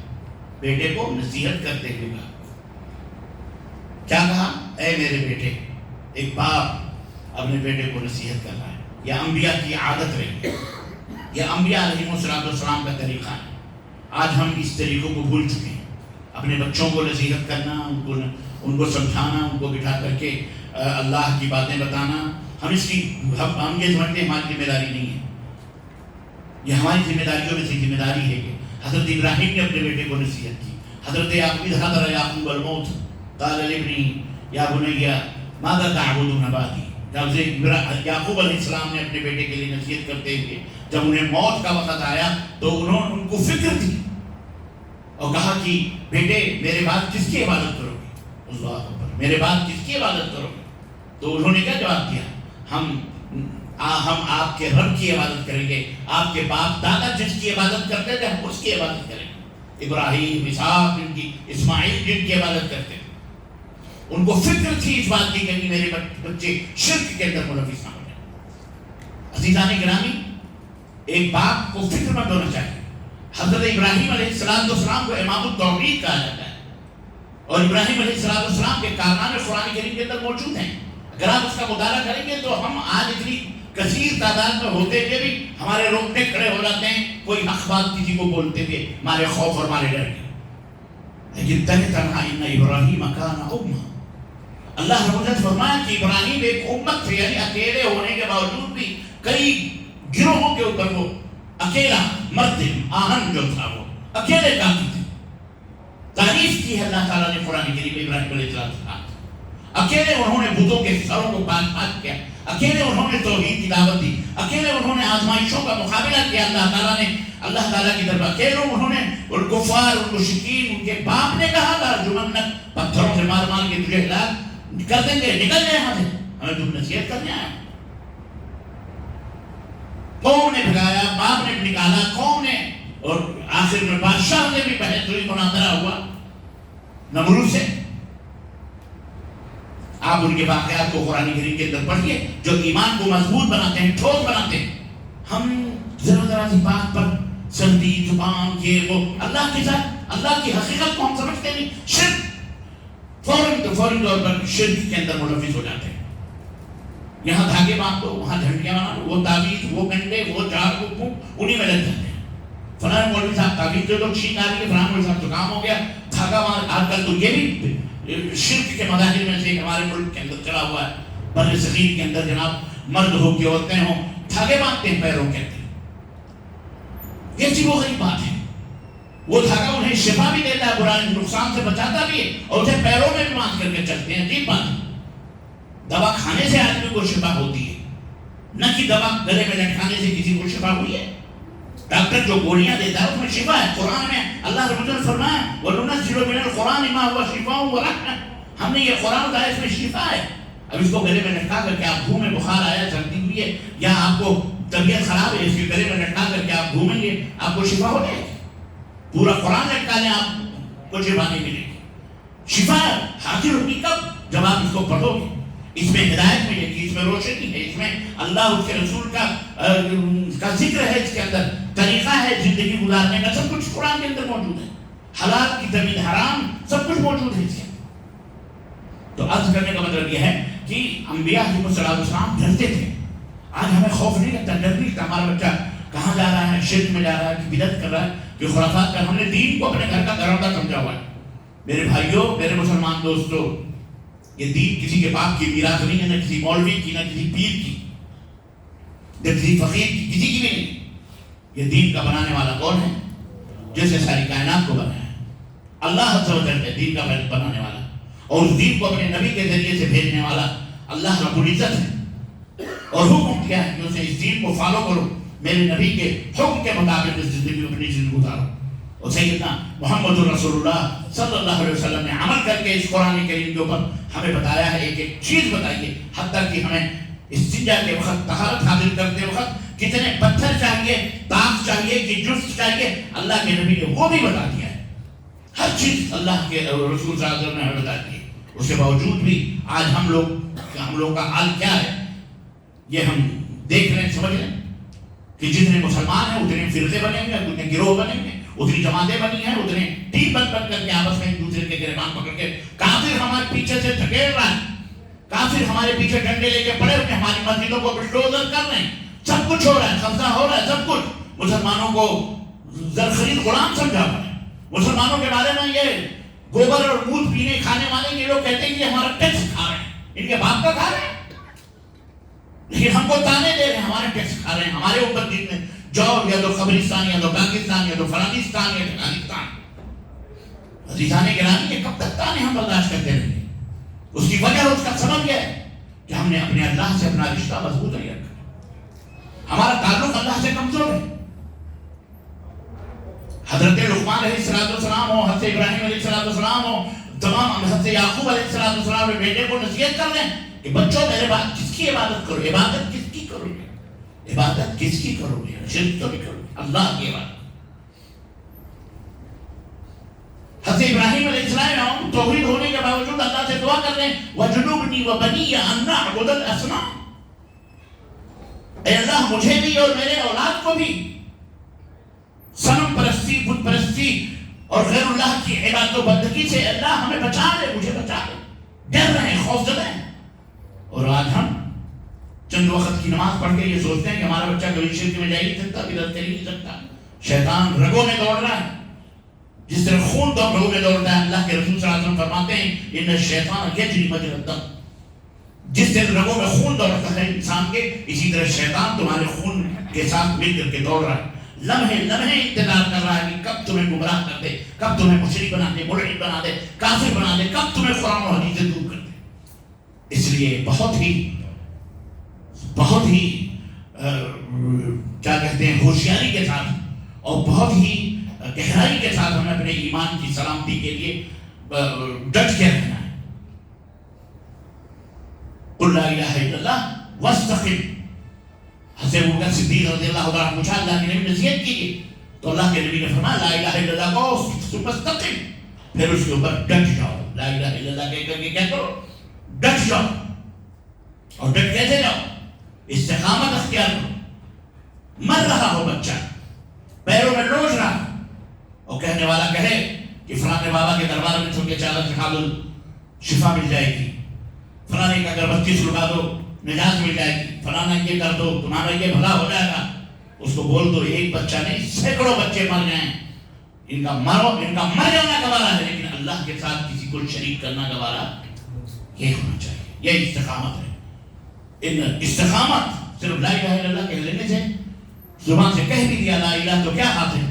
بیٹے کو نصیحت کرتے ہوئے کہا، کیا کہا؟ اے میرے بیٹے، ایک باپ اپنے بیٹے کو نصیحت کر رہا ہے. یہ انبیاء کی عادت رہی ہے، یہ انبیاء علیہ السلام کا طریقہ ہے. آج ہم اس طریقوں کو بھول چکے ہیں. اپنے بچوں کو نصیحت کرنا، ان کو سمجھانا، ان کو بٹھا کر کے اللہ کی باتیں بتانا، ہم یہ سمجھتے ہیں ہماری ذمہ داری نہیں ہے. یہ ہماری ذمہ داریوں میں سے ذمہ داری ہے کہ حضرت ابراہیم نے اپنے بیٹے کو نصیحت کی. حضرت یعقوب الموت قال لابنی یا بنی ماذا تعبدون بعدی. جب یعقوب علیہ السلام نے اپنے بیٹے کے لیے نصیحت کرتے ہوئے جب انہیں موت کا وقت آیا تو ان کو فکر تھی اور کہا کہ بیٹے میرے بعد کس کی عبادت کرو گے؟ اللہ اکبر، میرے بعد کس کی عبادت کرو گے؟ تو انہوں نے کیا جواب دیا؟ ہم آپ کے رب کی عبادت کریں گے. آپ کے باپ دادا جس کی عبادت کرتے تھے ہم اس کی عبادت کریں گے. ابراہیم، اسحاق، جن کی اسماعیل جن کی عبادت کرتے تھے، ان کو فکر تھی اس بات کی کہ میرے بچے شرک کے اندر ملوث نہ ہو جائیں. عزیزان گرامی، ایک باپ کو فکر مند ہونا چاہیے. حضرت ابراہیم علیہ السلام کو امام التوحید کہا جاتا ہے، اور ابراہیم علیہ السلام کے کارنامے قرآن کریم کے اندر موجود ہیں. اگر آپ اس کا مطالعہ کریں گے تو ہم آج اتنی کثیر تعداد میں ہوتے ہوئے بھی ہمارے روکنے کھڑے ہو جاتے ہیں کوئی حق بات کسی کو بولتے ہوئے ہمارے خوف اور ہمارے ڈر کے. لیکن تنہا ان ابراہیم کان امہ، اللہ رب العزت فرمایا کہ ابراہیم ایک امت تھے، یعنی اکیلے ہونے کے باوجود بھی کئی گروہوں کے اوپر وہ اکیلا مرد آہن جو تھا وہ اکیلے کافی تھے. تعریف کی ہے اللہ تعالیٰ نے قرآن کریم میں ابراہیم علیہ السلام. اکیلے انہوں نے بتوں کے سروں کو پاک کیا، اکیلے انہوں نے توحید کی دعوت دی، اکیلے انہوں نے آزمائشوں کا مقابلہ کیا. اللہ تعالیٰ کی طرف اکیلے انہوں نے کفار، ان مشرکین، ان کے باپ نے کہا تھا جمنت پتھروں سے مار مار کے تجھے ہلاک کر دیں گے، نکل جائے یہاں سے، ہمیں تم نصیحت کرنے آیا. قوم نے بھگایا، باپ نے نکالا، قوم نے، اور آخر میں بادشاہ نے بھی بحث ہوئی، مناظرہ ہوا نمرود سے. آپ ان کے واقعات کو قرآن کریم کے اندر پڑھیے جو ایمان کو مضبوط بناتے ہیں، ٹھوس بناتے ہیں. ہم ذرا سی بات پر سردی، زبان، یہ وہ، اللہ کے ساتھ اللہ کی حقیقت کو ہم سمجھتے نہیں. شرک فوراً طور پر شرک کے اندر ملوث ہو جاتے ہیں. یہاں دھاگے باندھ دو، وہاں جھنڈیاں بنا دو، وہ تعویذ، وہ گنڈے، وہ جھاڑ، وہ پھونک، انہیں میں لگ جاتے ہیں. فلاں مولوی صاحب تعویذ دے دو، چھینک آ رہی ہے، فلاں مولوی صاحب زکام ہو گیا، دھاگا باندھ. آج کل تو یہ بھی شرک کے مظاہر میں سے ہمارے ملک کے اندر چلا ہوا ہے. بر صغیر کے اندر جناب مرد ہو کے عورتیں ہوں دھاگے باندھتے ہیں پیروں کے اندر. یہ چیز وہ غریب بات ہے. وہ دھاگا انہیں شفا بھی دیتا ہے، برائے نقصان سے بچاتا بھی ہے، اور اسے پیروں میں بھی باندھ کر کے چلتے ہیں. عجیب بات ہے. دوا کھانے سے آدمی کو شفا ہوتی ہے، نہ کہ دوا گلے میں لٹکانے سے کسی کو شفا ہوئی ہے. ڈاکٹر جو گولیاں دیتا ہے اس میں شفا ہے. قرآن میں اللہ رب العزت فرمایا وَنُنَزِّلُ مِنَ الْقُرْآنِ مَا هُوَ شِفَاءٌ وَرَحْمَةٌ. ہم نے یہ قرآن اتارا، اس میں شفا ہے. اب اس کو گلے میں لٹکا کر کے آپ گھومیں، بخار آیا، سردی ہوئی ہے، یا آپ کو طبیعت خراب ہے، اس کے گلے میں لٹکا کر کے آپ گھومیں گے، آپ کو شفا ہو جائے گی. پورا قرآن لٹکا لیں آپ کو شفا نہیں ملے گی. شفا حاصل ہوگی کب؟ جب آپ اس کو پڑھو گے. اس میں ہدایت ملے گی، اس میں روشنی ہے، اس میں اللہ اس کے رسول کا ذکر ہے، اس کے اندر طریقہ ہے زندگی گزارنے کا. سب کچھ قرآن کے اندر موجود ہے. حلال کی زمین، حرام، سب کچھ موجود ہے اس کے. تو عرض کرنے کا مطلب یہ ہے کہ انبیاء علیہ السلام ڈرتے تھے. آج ہمیں خوف نہیں لگتا، ڈر نہیں لگتا. ہمارا بچہ کہاں جا رہا ہے، شرک میں جا رہا ہے، کہ بدعت کر رہا ہے، کہ خرافات کر. ہم نے دین کو اپنے گھر کا گھروندہ سمجھا ہوا ہے. میرے بھائیوں، میرے مسلمان دوستوں، یہ دین کسی کے باپ کی میراث نہیں ہے، نہ کسی مولوی کی، نہ کسی پیر کی، نہ کسی فقیر کی، کسی کی بھی نہیں. یہ دین کا بنانے والا کون ہے؟ جس نے ساری کائنات کو بنایا ہے، اللہ عز و جل ہے دین کا بنانے والا. اور اس دین کو اپنے نبی کے ذریعے سے بھیجنے والا اللہ رب العزت ہے. اور حکم کیا ہے کہ اسے اس دین کو فالو کرو، میرے نبی کے حکم کے مطابق اس زندگی میں اپنی زندگی گزارو. اور سیدنا محمد رسول اللہ صلی اللہ علیہ وسلم نے عمل کر کے اس قرآن کریم کے اوپر ہمیں بتایا ہے. ایک ایک چیز بتائیے، حتیٰ کہ ہمیں استنجا کے وقت، طہارت حاصل کرتے وقت کتنے پتھر چاہیے، تاخ چاہیے، کہ جست چاہیے، اللہ کے نبی نے وہ بھی بتا دیا ہے. ہر چیز اللہ کے رسول صلی اللہ علیہ وسلم نے ہمیں بتا دی ہے. اس کے باوجود بھی آج ہم لوگ کا حال کیا ہے، یہ ہم دیکھ رہے ہیں، سمجھ رہے ہیں کہ جتنے مسلمان ہیں اتنے فرقے بنے ہوئے ہیں، اتنے گروہ بنے ہوئے ہیں، اتنی جماعتیں بنی ہیں، اتنے ٹیم بن کر کے آپس میں ایک دوسرے کے گریبان پکڑ کے کافر ہمارے پیچھے سے دھکیل رہا ہے. کافر ہمارے پیچھے ڈنڈے لے کے پڑے ہوئے، ہماری مسجدوں کو بلڈوزر کر رہے ہیں، سب کچھ ہو رہا ہے، قبضہ ہو رہا ہے، سب کچھ. مسلمانوں کو زرخرید غلام سمجھا ہوا ہے. مسلمانوں کے بارے میں یہ گوبر اور دودھ پینے کھانے والے یہ لوگ کہتے ہیں کہ ہمارا ٹیکس کھا رہے ہیں، ان کے باپ کا کھا رہے ہیں، لیکن ہم کو تانے دے رہے ہیں ہمارے ٹیکس کھا رہے ہیں، ہمارے اوپر جتنے جاب یا تو قبرستان یا تو پاکستان یا تو فلانستان یا افغانستان. عزیزان گرامی، یہ کب تک تانے ہم برداشت کرتے رہیں گے؟ اس کی وجہ اس کا سبب یہ ہے کہ ہم نے اپنے اللہ سے اپنا رشتہ مضبوط نہیں رکھا، ہمارا تعلق اللہ سے کمزور ہے. حضرت لقمان علیہ السلام ہو، حضرت ابراہیم علیہ السلام ہو، تمام حضرت یعقوب علیہ السلام نے بیٹے کو نصیحت کر دیں کہ بچوں میرے بعد کس کی عبادت کرو، عبادت کس کی کرو گے، عبادت کس کی کرو گے، شرک تو نہیں کرو گے، اللہ کی عبادت. حضرت ابراہیم علیہ السلام توحید ہونے کے باوجود اللہ سے دعا کر رہے ہیں وَجُنُوبْنِي وَبَنِيَّ أَن نَعْبُدَ الْأَصْنَامَ، اے اللہ مجھے بھی اور میرے اولاد کو بھی صنم پرستی، بت پرستی اور غیر اللہ کی عبادت و بندگی سے اللہ ہمیں بچا لے، مجھے بچا لے. ڈر رہے ہیں، خوف زدہ ہیں. اور آج ہم چند وقت کی نماز پڑھ کے یہ سوچتے ہیں کہ ہمارا بچہ کبھی شرک میں جا ہی نہیں سکتا، بدعت کر ہی نہیں سکتا. شیطان رگوں میں دوڑ رہا ہے، جس طرح خون تو رگوں میں دوڑتا ہے. اللہ کے رسول صلی اللہ علیہ وسلم فرماتے ہیں ان الشیطان یجری مجری الدم، جس طرح رگوں میں خون دوڑتا ہے انسان کے، اسی طرح شیطان تمہارے خون کے ساتھ مل کر کے دوڑ رہا ہے. لمحے لمحے انتظار کر رہا ہے کہ کب تمہیں گمراہ کر دے، کب تمہیں مشرک بنا دے، ملحد بنا دے، کافر بنا دے، کب تمہیں قرآن و حدیث سے دور کر دے. اس لیے بہت ہی کیا کہتے ہیں ہوشیاری کے ساتھ اور بہت ہی گہرائی کے ساتھ ہمیں اپنے ایمان کی سلامتی کے لیے ڈٹ کے رہنا ہے. قل لا الہ الا اللہ واستقم. حضرت ابوبکر صدیق رضی اللہ عنہ پوچھا اللہ کے نبی نصیحت کیجیے، تو اللہ کے نبی نے فرمایا لا الہ الا اللہ کو ثم استقم، پھر اس کے اوپر ڈٹ جاؤ. لا الہ الا اللہ کہہ کر کے کیا کرو؟ ڈٹ جاؤ. اور ڈٹ کیسے جاؤ؟ استقامت اختیار کرو. مر رہا ہو بچہ، پیروں میں لوٹ رہا اور کہنے والا کہے کہ فلانے بابا کے دربار میں چھوٹے چادر چڑھا دو شفا مل جائے گی، فلانے کا اگربتی سلگا دو نجات مل جائے گی، فلانا یہ کر دو تمہارا یہ بھلا ہو جائے گا. اس کو بول دو ایک بچہ نہیں سینکڑوں بچے مر جائیں، ان کا مر جانا گوارا ہے، لیکن اللہ کے ساتھ کسی کو شریک کرنا گوارا یہ ہونا چاہیے. یہ استقامت ہے. ان استقامت صرف لا الہ الا اللہ کہہ لینے سے، زبان سے کہہ بھی دیا لا الہ تو کیا حاصل،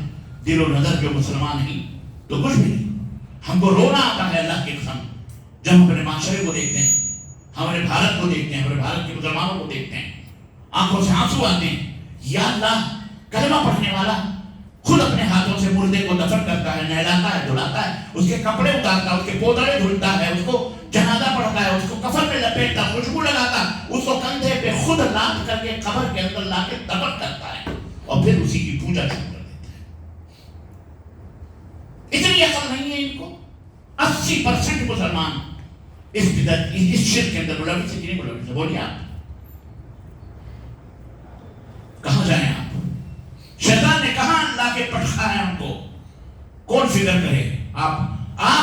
دل و نظر جو مسلمان نہیں تو کچھ بھی نہیں. ہم کو رونا آتا ہے اللہ کی قسم جب ہم اپنے معاشرے کو دیکھتے ہیں، ہمارے بھارت کو دیکھتے ہیں، ہمارے بھارت کے مسلمانوں کو دیکھتے ہیں، آنکھوں سے آنسو آتے ہیں. یا اللہ، کلمہ پڑھنے والا خود اپنے ہاتھوں سے مردے کو دفن کرتا ہے، نہلاتا ہے، دھلاتا ہے، اس کے کپڑے اتارتا ہے، اس کے پودڑے دھلتا ہے، اس کو جنازہ پڑھتا ہے، اس کو کفن میں لپیٹتا، خوشبو لگاتا، اس کو کندھے پہ خود لاد کر کے قبر کے اندر لا کے دفن کرتا ہے اور پھر اسی کی پوجا شروع کر دیتا ہے. اتنی عقل نہیں ہے ان کو. 80% مسلمان اس بدعت اس شرک کے اندر ملوث ہے. نہیں ملوث ہے؟ بولیے آپ کہاں جائیں؟ آپ شیطان نے کہاں اللہ کے پٹخا ہے ہم کو. کون فکر کرے؟ آپ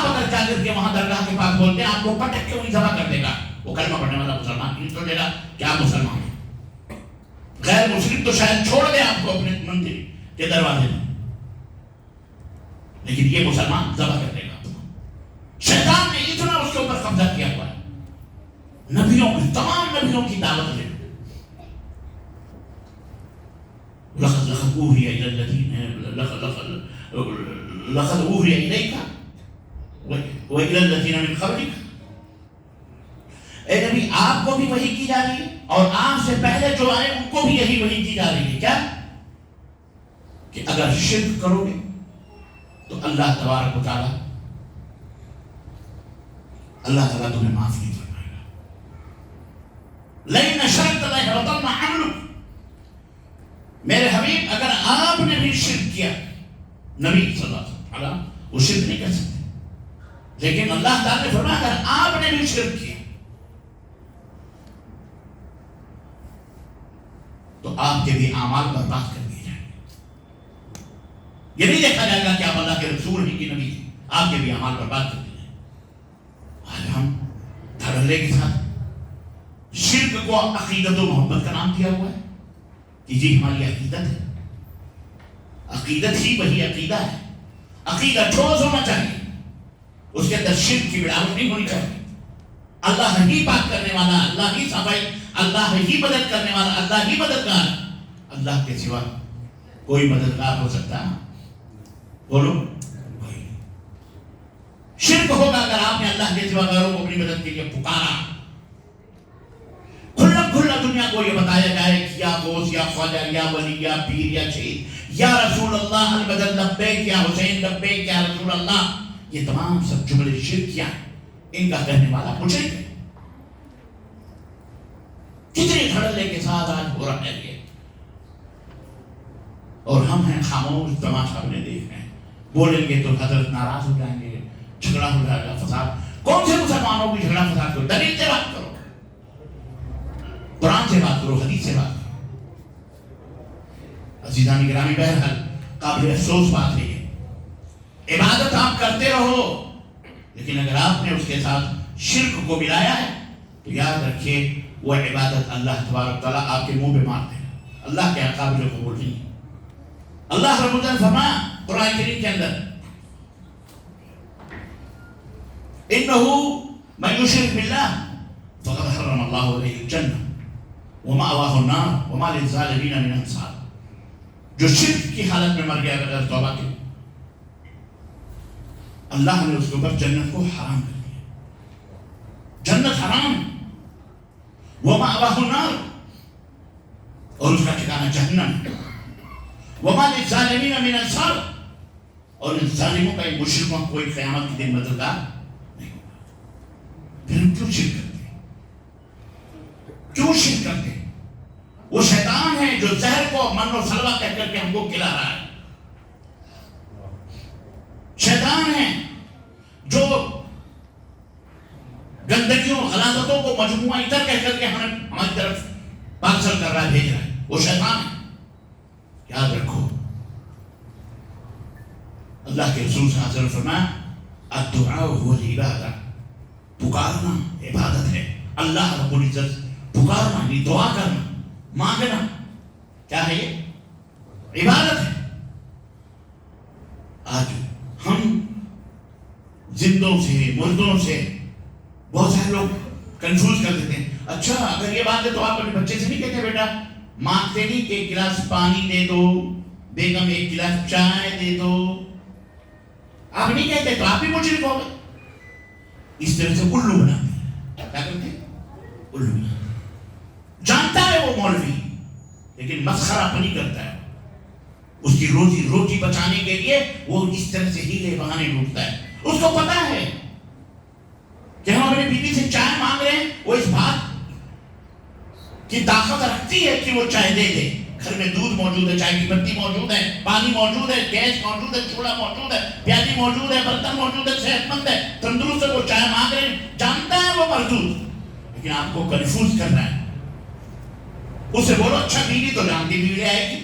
اگر جا کر کے وہاں درگاہ کے پاس بولتے ہیں آپ کو پٹک کے وہیں ذبح کر دے گا وہ کلمہ پڑھنے والا مسلمان. نہیں تو دے گا کیا مسلمان ہے. غیر مسلم تو شاید چھوڑ دے آپ کو اپنے مندر کے دروازے میں، لیکن یہ مسلمان ذبح کر دے گا. شیطان نے اتنا اس کے اوپر قبضہ کیا ہوا ہے. نبیوں کی تمام نبیوں کی دعوت لے لقد اوحي الى الذين لقد اوحي اليك والى الذين من قبلك. اے نبی آپ کو بھی وحی کی جا رہی ہے اور آپ سے پہلے جو آئے ان کو بھی یہی وحی کی جا رہی ہے. کیا کہ اگر شرک کرو گے تو اللہ تبارک و تعالی تمہیں معاف نہیں فرمائے گا. لئن اشرکت ليحبطن عملك. میرے حبیب اگر آپ نے بھی شرک کیا، نبی صلی اللہ علیہ وسلم وہ شرک نہیں کر سکتے، لیکن اللہ تعالیٰ نے فرمایا اگر آپ نے بھی شرک کیا تو آپ کے بھی اعمال برباد کر دیے جائیں گے. یہ نہیں دیکھا جائے گا کہ آپ اللہ کے رسول ہیں کہ نبی ہیں، آپ کے بھی اعمال برباد کر دیے جائیں گے. آج ہم دھڑلے کے ساتھ شرک کو عقیدت و محبت کا نام دیا ہوا ہے کہ جی ہماری عقیدت ہے. عقیدت ہی وہی عقیدہ ہے. عقیدہ ٹھوس ہونا چاہیے, اس کے اندر شرک کی ملاوٹ نہیں ہونی چاہیے. اللہ ہی بات کرنے والا, اللہ ہی صفائی, اللہ ہی مدد کرنے والا, اللہ ہی مددگار. اللہ کے سوا کوئی مددگار ہو سکتا ہے؟ بولو کوئی. شرک ہوگا اگر آپ نے اللہ کے سوا غیروں کو اپنی مدد کے لیے پکارا. کھلا کھلا دنیا کو یہ بتایا جائے کہ یا غوث یا خواجہ یا ولی یا پیر یا شہید یا رسول اللہ المدد لبیک یا حسین لبیک یا رسول اللہ, یہ تمام سب جملے شرکیاں, ان کا کہنے والا مشرک ہے. کتنے دھڑلے کے ساتھ آج ہو رہا ہے یہ, اور ہم ہیں خاموش تماشا انہیں دیکھ رہے ہیں. بولیں گے تو حضرت ناراض ہو جائیں گے, جھگڑا ہو جائے گا, فساد. کون سے مسلمانوں کی جھگڑا فساد کرو؟ دلیل سے بات کرو, قرآن سے بات کرو, حدیث سے بات کرو. عزیزان گرامی, بہرحال قابل افسوس بات ہے یہ. عبادت آپ کرتے رہو, لیکن اگر آپ نے اس کے ساتھ شرک کو ملایا ہے تو یاد رکھیے وہ عبادت اللہ تبارک تعالیٰ آپ کے منہ پہ مار دے گا. اللہ کے قابل قبول نہیں. اللہ رب العزت فرمایا قرآن کریم کے اندر, انہو من یشرک باللہ فقد حرم اللہ علیہ الجنہ ومأواہ النار وما للظالمین من انصار. جو شرک کی حالت میں مر گیا بغیر توبہ کے, اللہ نے اس کے اوپر جنت کو حرام کر دیا. جنت حرام, ومأواہ النار, اور اس کا ٹھکانہ جہنم. وما للظالمین من انصار, اور ان ظالموں کا ان مشرکوں کا کوئی قیامت کے دن مددگار نہیں ہوگا. پھر ہم کیوں شرک کرتے ہیں؟ کیوں شرک کرتے ہیں؟ وہ شیطان ہے جو زہر کو من و سلوہ کہہ کر کے ہم کو کھلا رہا ہے. شیطان ہے جو گندگیوں غلاظتوں کو مجموعہ اتر کہہ کر کے ہماری طرف پارسل کر رہا ہے, بھیج رہا ہے. وہ شیطان ہے. یاد رکھو اللہ کے رسول صلی اللہ علیہ وسلم فرمایا الدعاء هو العبادہ, پکارنا عبادت ہے. اللہ رب العزت پکارنا یعنی دعا کرنا, مانگنا کیا ہے؟ یہ عبادت ہے. آج ہم زندوں سے مردوں سے بہت سارے لوگ کنفیوز کر دیتے ہیں. اچھا اگر یہ بات ہے تو آپ اپنے بچے سے نہیں کہتے بیٹا مانگتے نہیں کہ ایک گلاس پانی دے دو, بیگم ایک گلاس چائے دے دو, آپ نہیں کہتے تو آپ بھی مشرک ہو گئے. اس طرح سے الو بناتے ہیں. کیا کرتے ہیں؟ الو بناتے ہیں. جانتا ہے وہ مولوی, لیکن مسخرہ پنی کرتا ہے. اس کی روٹی بچانے کے لیے وہ اس طرح سے ہیلے بہانے ڈھونڈتا ہے. اس کو پتا ہے کہ ہم اپنے بیوی سے چائے مانگ رہے ہیں, وہ اس بات کی طاقت رکھتی ہے کہ وہ چائے دے دے. گھر میں دودھ موجود ہے, چائے کی پتی موجود ہے, پانی موجود ہے, گیس موجود ہے, چولہا موجود ہے, پیالی موجود ہے, برتن موجود ہے, صحت مند ہے, تندرست ہے. وہ چائے مانگ رہے ہیں, جانتا ہے وہ مردود, لیکن آپ کو کنفیوز کر رہا ہے. اس سے بولو اچھا بیوی تو جانتی بیوی آئے گی.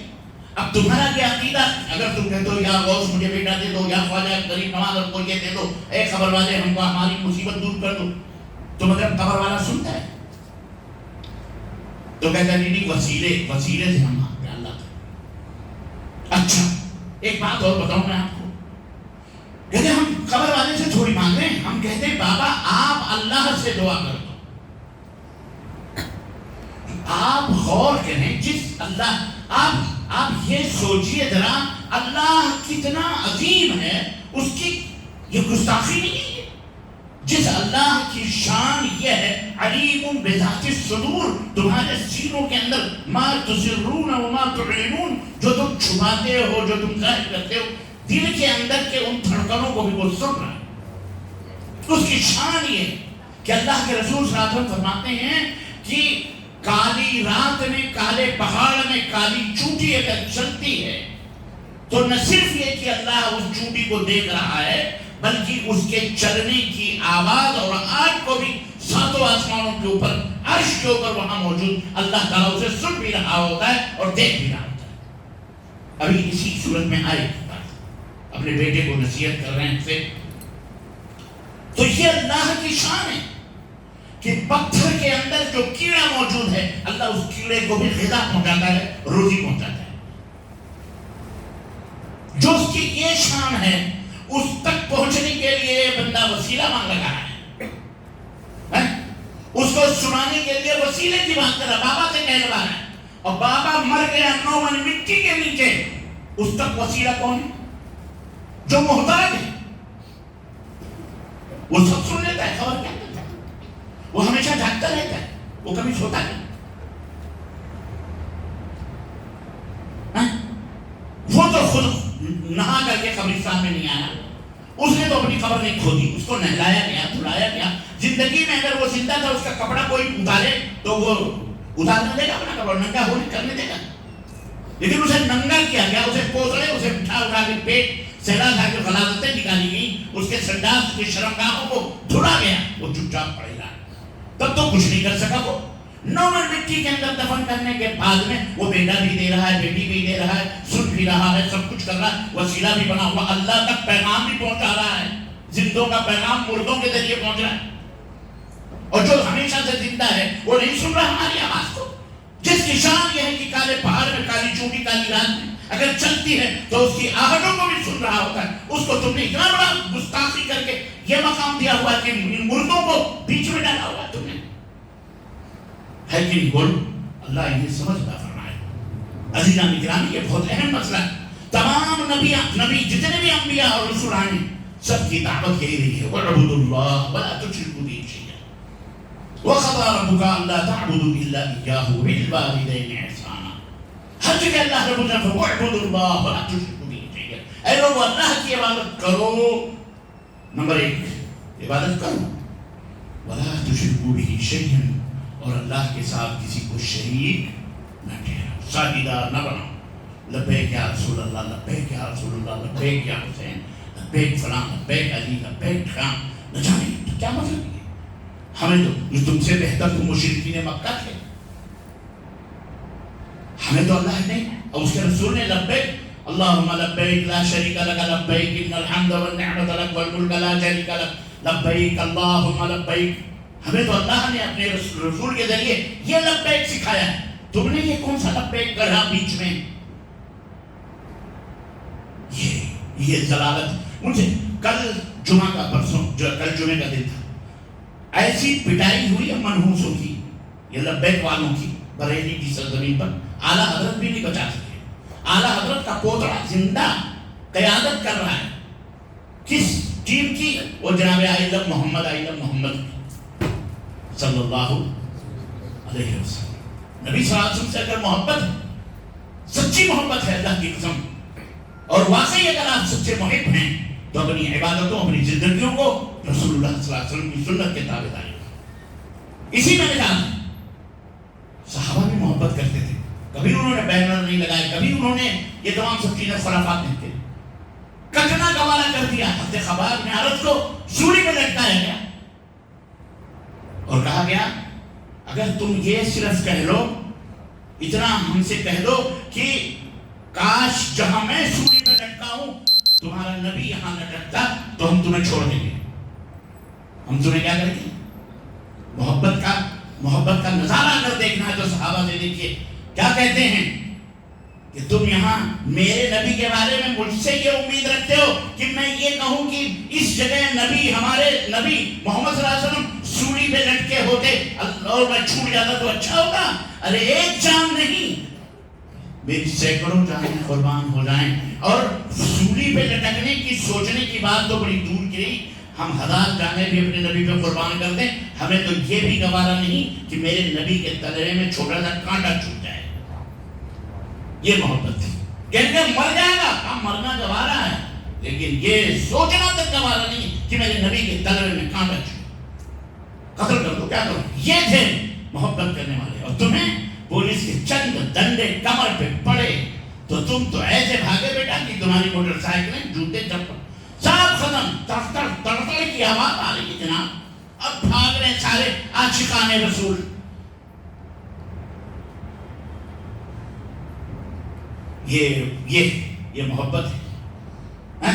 اب تمہارا کیا عقیدہ؟ اگر تم کہتے ہو یا غوث مجھے بیٹا دے دو, یا خواجہ غریب نواز اور کوئی دے دو, اے قبر والے ہم کو ہماری مصیبت دور کر دو, تو مگر قبر والا سنتا ہے تو کہتا ہے نہیں وسیلے سے ہم مانگتے ہیں اللہ کا. اچھا ایک بات اور بتاؤں میں آپ کو, کہتے ہیں ہم قبر والے سے تھوڑی مانگ رہے ہیں, ہم کہتے ہیں بابا آپ اللہ سے دعا کر دو. آپ غور کریں جس اللہ, آپ یہ سوچئے ذرا اللہ کتنا عظیم ہے, اس کی یہ گستاخی نہیں ہے. جس اللہ کی شان یہ ہے علیم بذات الصدور, تمہارے سینوں کے اندر ما تسرون وما تعلنون, جو تم چھپاتے ہو جو تم ظاہر کرتے ہو, دل کے اندر کے ان دھڑکنوں کو بھی وہ سن رہا ہے. اس کی شان یہ کہ اللہ کے رسول صلی اللہ علیہ وسلم فرماتے ہیں کہ کالی رات میں کالے پہاڑ میں کالی چونٹی اگر چلتی ہے تو نہ صرف یہ کہ اللہ اس چونٹی کو دیکھ رہا ہے, بلکہ اس کے چلنے کی آواز اور آج کو بھی ساتوں آسمانوں کے اوپر عرش کے اوپر وہاں موجود اللہ تعالیٰ اسے سن بھی رہا ہوتا ہے اور دیکھ بھی رہا ہوتا ہے. ابھی اسی صورت میں آئے اپنے بیٹے کو نصیحت کر رہے ہیں سے, تو یہ اللہ کی شان ہے کہ پتھر کے اندر جو کیڑا موجود ہے اللہ اس کیڑے کو بھی غذا پہنچاتا ہے، روزی پہنچاتا ہے. جو اس کی یہ شان ہے اس تک پہنچنے کے لیے بندہ وسیلہ مانگ رہا ہے، اس کو سنانے کے لیے وسیلے کی بات کر رہا، بابا سے کہہ رہا ہے، اور بابا مر گیا 9 من مٹی کے نیچے، اس تک وسیلہ کون ہے؟ جو محتاج ہے. وہ سب سن لیتا ہے، خبر کیا کرتا ہے، وہ ہمیشہ جاگتا رہتا ہے، وہ کبھی سوتا نہیں. وہ تو خود نہا کر کے قبرستان میں نہیں آیا، اس نے تو اپنی قبر نہیں کھودی، اس کو نہلایا گیا، دھلایا گیا. زندگی میں اگر وہ زندہ تھا اس کا کپڑا کوئی اتارے تو وہ اتارنے دے گا اپنا کپڑا، ننگا ہونے کرنے دے گا. لیکن اسے ننگا کیا گیا، اسے پوسڑے، اسے اٹھا اٹھا کے پیٹ سہلا تھا کہ غلاظتیں نکالی گئی، اس کے سنداس کے شرمگاہوں کو دھلا گیا، وہ چپ چاپ پڑے گا. تب تو کچھ نہیں کر سکا. وہ 9 من مٹی کے اندر دفن کرنے کے بعد میں وہ بیٹا بھی دے رہا ہے، بیٹی بھی دے رہا ہے، سن بھی رہا ہے، سب کچھ کر رہا ہے، وسیلہ بھی بنا ہوا، اللہ تک پیغام بھی پہنچا رہا ہے. زندوں کا پیغام مردوں کے ذریعے پہنچ رہا ہے. اور جو ہمیشہ سے زندہ ہے وہ نہیں سن رہا ہماری آواز کو. جس کی شان یہ ہے کہ کالے پہاڑ میں کالی چونٹی کالی رات میں اگر چلتی ہے تو اس کی آہٹوں کو بھی سن رہا ہوتا ہے. اس کو تم نے اتنا بڑا گستاخی کر کے یہ مقام دیا ہوا کہ مردوں کو بیچ میں ڈالا ہوا تم نے ہے کہ نہیں. بول اللہ انہیں سمجھتا فرمائے. عزیزان گرامی یہ بہت اہم مسئلہ ہے. تمام نبی جتنے بھی انبیاء اور رسول آئے سب کی دعوت یہی رہی ہے، وَاعْبُدُوا اللَّهَ وَلَا تُشْرِكُوا بِهِ شَيْئًا وَقَضَىٰ رَبُّكَ أَلَّا تَعْبُدُوا إِلَّا إِيَّاهُ وَبِالْوَالِدَيْنِ إِحْسَانًا. ہر جگہ اللہ رب العزت فرماتا ہے وَاعْبُدُوا اللَّهَ وَلَا تُشْرِكُوا بِهِ شَيْئًا. اے لوگو اللہ کی عبادت کرو. نمبر 1 عبادت کرو، وَلَا تُشْرِكُوا بِهِ شَيْئًا، اور اللہ کے ساتھ کسی کو شریک نہ ٹھہراؤ، ساجدہ نہ بناؤ. لبیک یا رسول اللہ، لبیک یا رسول اللہ، لبیک یا حسین، لبیک فلاں، لبیک علی، لبیک خان. نہ جانے تو کیا مطلب ہے؟ ہمیں تو تم سے بہتر تو مشرکین مکہ تھے، ہمیں تو اللہ نہیں اور اس کے رسول نے لبیک اللہم لبیک لا شریک لک لبیک ان الحمد والنعمت لک والملک لا شریک لک لبیک اللہم لبیک. ہمیں تو اللہ نے اپنے رسول کے ذریعے یہ لبیک سکھایا ہے. تم نے یہ کون سا لبیک گڑھا بیچ میں؟ یہ ضلالت. مجھے کل جمعہ کا پرسوں کل جمعے کا دن تھا، ایسی پٹائی ہوئی منحوسوں کی، یہ لبیک والوں کی، بریلی کی سرزمین پر. اعلیٰ حضرت بھی نہیں بچا سکے. اعلیٰ حضرت کا پوترا زندہ قیادت کر رہا ہے. کس ٹیم کی؟ وہ جناب آئلہ محمد صلی اللہ علیہ وسلم. نبی صلی اللہ علیہ وسلم سے اگر محبت ہے، سچی محبت ہے اللہ کی قسم، اور واقعی اگر آپ سچے محب ہیں تو اپنی عبادتوں، اپنی زندگیوں کو رسول اللہ صلی اللہ علیہ وسلم کی سنت کے تابع داری. اسی میں نجات ہے. صحابہ بھی محبت کرتے تھے، کبھی انہوں نے بینر نہیں لگائے، کبھی انہوں نے یہ تمام سب چیزیں خرافات نہیں تھے. کٹنا گوارا کر دیا. حضرت خباب نے عرض کو سولی میں لٹکایا گیا اور کہا گیا اگر تم یہ صرف کہہ لو، اتنا ہم سے کہہ دو کہ کاش جہاں میں سولی میں لٹکا ہوں تمہارا نبی یہاں لٹکتا تو ہم تمہیں چھوڑ دیں گے. ہم تمہیں کیا کریں گے؟ محبت کا نظارہ اگر دیکھنا ہے تو صحابہ سے دیکھیے کیا کہتے ہیں کہ تم یہاں میرے نبی کے بارے میں مجھ سے یہ امید رکھتے ہو کہ میں یہ کہوں کہ اس جگہ نبی، ہمارے نبی محمد صلی اللہ علیہ وسلم سولی پہ لٹکے ہوتے اور میں چھوٹ جاتا تو اچھا ہوتا. ارے ایک جان نہیں، میری سینکڑوں جانیں قربان ہو جائیں. اور سولی پہ لٹکنے کی سوچنے کی بات تو بڑی دور کی رہی، ہم 1000 جانیں بھی اپنے نبی پہ قربان کر دیں، ہمیں تو یہ بھی گوارا نہیں کہ میرے نبی کے تلرے میں چھوٹا سا کانٹا چھوٹ جائے. یہ محبت تھی. کہتے ہیں مر جائے گا، ہاں مرنا گوارا ہے، لیکن یہ سوچنا تک گوارا نہیں کہ میرے نبی کے تلرے میں کانٹا چھوٹ. قتل کر دو، کیا کرو. یہ تھے محبت کرنے والے. اور تمہیں پولیس کے چند ڈنڈے کمر پہ پڑے تو تم تو ایسے بھاگے بیٹا کہ تمہاری موٹر سائیکلیں، جوتے، چپل سب ختم. تڑتڑ کی آواز آ رہی ہے جناب. اب بھاگ رہے سارے عاشقان رسول. یہ محبت ہے.